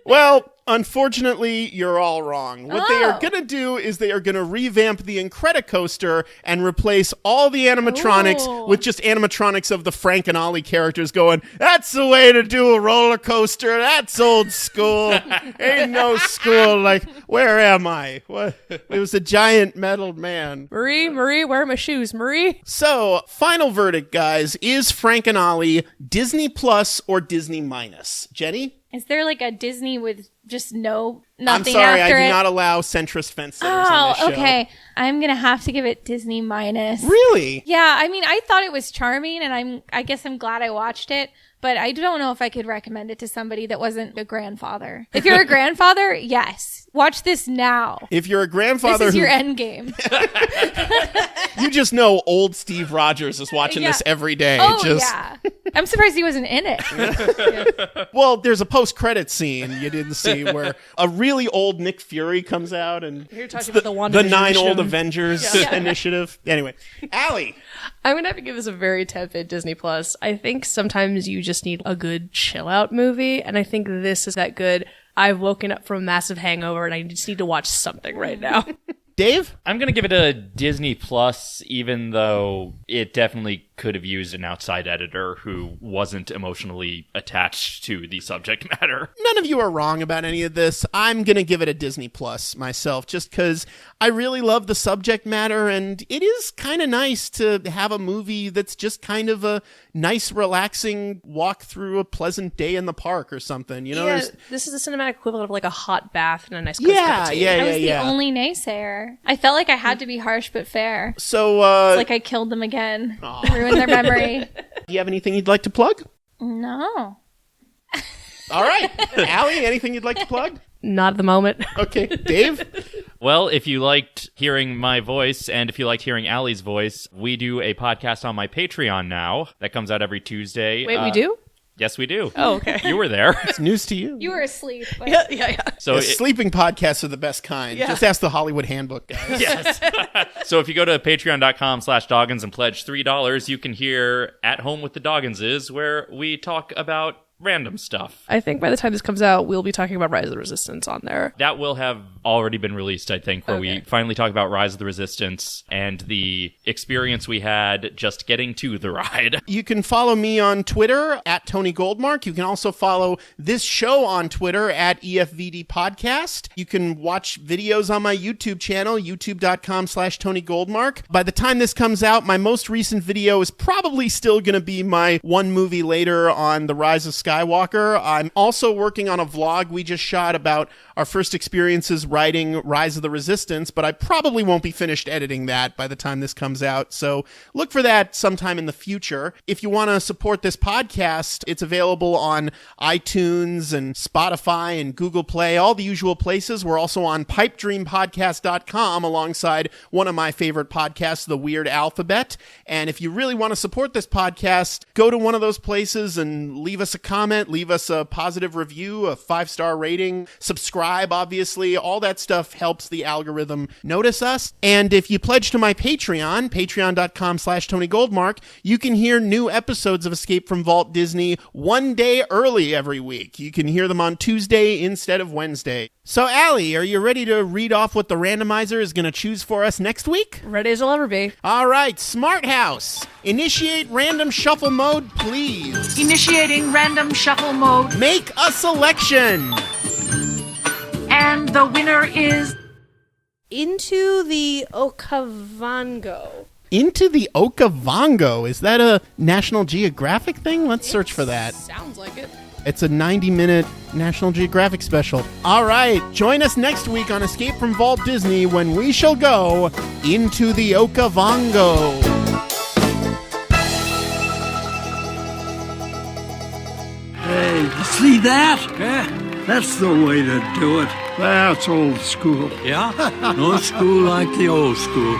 Well, unfortunately, you're all wrong. What they are going to do is they are going to revamp the Incredicoaster and replace all the animatronics with just animatronics of the Frank and Ollie characters going, that's the way to do a roller coaster. That's old school. Ain't no school. Like, where am I? What? It was a giant metal man. Marie, where are my shoes? Marie? So, final verdict, guys. Is Frank and Ollie Disney Plus or Disney Minus? Jenny? Is there like a Disney with just nothing I'm sorry, after I do it? not allow centrist fence sitters on this show. Okay. I'm going to have to give it Disney Minus. Really? Yeah, I mean, I thought it was charming, and I guess I'm glad I watched it, but I don't know if I could recommend it to somebody that wasn't a grandfather. If you're a grandfather, yes. Watch this now. If you're a grandfather this is your end game. You just know old Steve Rogers is watching this every day. Yeah. I'm surprised he wasn't in it. Well, there's a post-credit scene you didn't see where a really old Nick Fury comes out, and You're talking about the 9 Old Avengers initiative. Anyway, Allie. I'm going to have to give this a very tepid Disney Plus. I think sometimes you just need a good chill-out movie, and I think this is that good. I've woken up from a massive hangover, and I just need to watch something right now. Dave? I'm going to give it a Disney Plus, even though it definitely could have used an outside editor who wasn't emotionally attached to the subject matter. None of you are wrong about any of this. I'm going to give it a Disney Plus myself, just because I really love the subject matter, and it is kind of nice to have a movie that's just kind of a nice, relaxing walk through a pleasant day in the park or something. You know, this is the cinematic equivalent of like a hot bath and a nice cup of tea. I was the only naysayer. I felt like I had to be harsh but fair. So, it's like I killed them again. Ruined their memory. Do you have anything you'd like to plug? No. All right. Allie, anything you'd like to plug? Not at the moment. Okay. Dave? Well, if you liked hearing my voice and if you liked hearing Allie's voice, we do a podcast on my Patreon now that comes out every Tuesday. Wait, we do? Yes, we do. Oh, okay. You were there. It's news to you. You were asleep. But... Yeah. So sleeping podcasts are the best kind. Yeah. Just ask the Hollywood Handbook guys. Yes. So if you go to patreon.com/Doggins and pledge $3, you can hear At Home with the Dogginses, where we talk about random stuff. I think by the time this comes out, we'll be talking about Rise of the Resistance on there. That will have already been released, I think, where we finally talk about Rise of the Resistance and the experience we had just getting to the ride. You can follow me on Twitter at Tony Goldmark. You can also follow this show on Twitter at EFVD Podcast. You can watch videos on my YouTube channel, youtube.com/Tony Goldmark. By the time this comes out, my most recent video is probably still going to be my one movie later on the Rise of Skywalker. I'm also working on a vlog we just shot about our first experiences writing Rise of the Resistance, but I probably won't be finished editing that by the time this comes out. So look for that sometime in the future. If you want to support this podcast, it's available on iTunes and Spotify and Google Play, all the usual places. We're also on pipedreampodcast.com alongside one of my favorite podcasts, The Weird Alphabet. And if you really want to support this podcast, go to one of those places and leave us a comment comment, leave us a positive review, a 5-star rating, subscribe, obviously. All that stuff helps the algorithm notice us. And if you pledge to my Patreon, patreon.com/Tony Goldmark, you can hear new episodes of Escape from Walt Disney one day early every week. You can hear them on Tuesday instead of Wednesday. So, Allie, are you ready to read off what the randomizer is going to choose for us next week? Ready as I'll ever be. All right, Smart House. Initiate random shuffle mode, please. Initiating random shuffle mode. Make a selection. And the winner is... Into the Okavango. Into the Okavango. Is that a National Geographic thing? Let's search for that. Sounds like it. It's a 90-minute National Geographic special. All right, join us next week on Escape from Walt Disney when we shall go into the Okavango. Hey, you see that? Yeah, that's the way to do it. That's old school. Yeah? No school like the old school.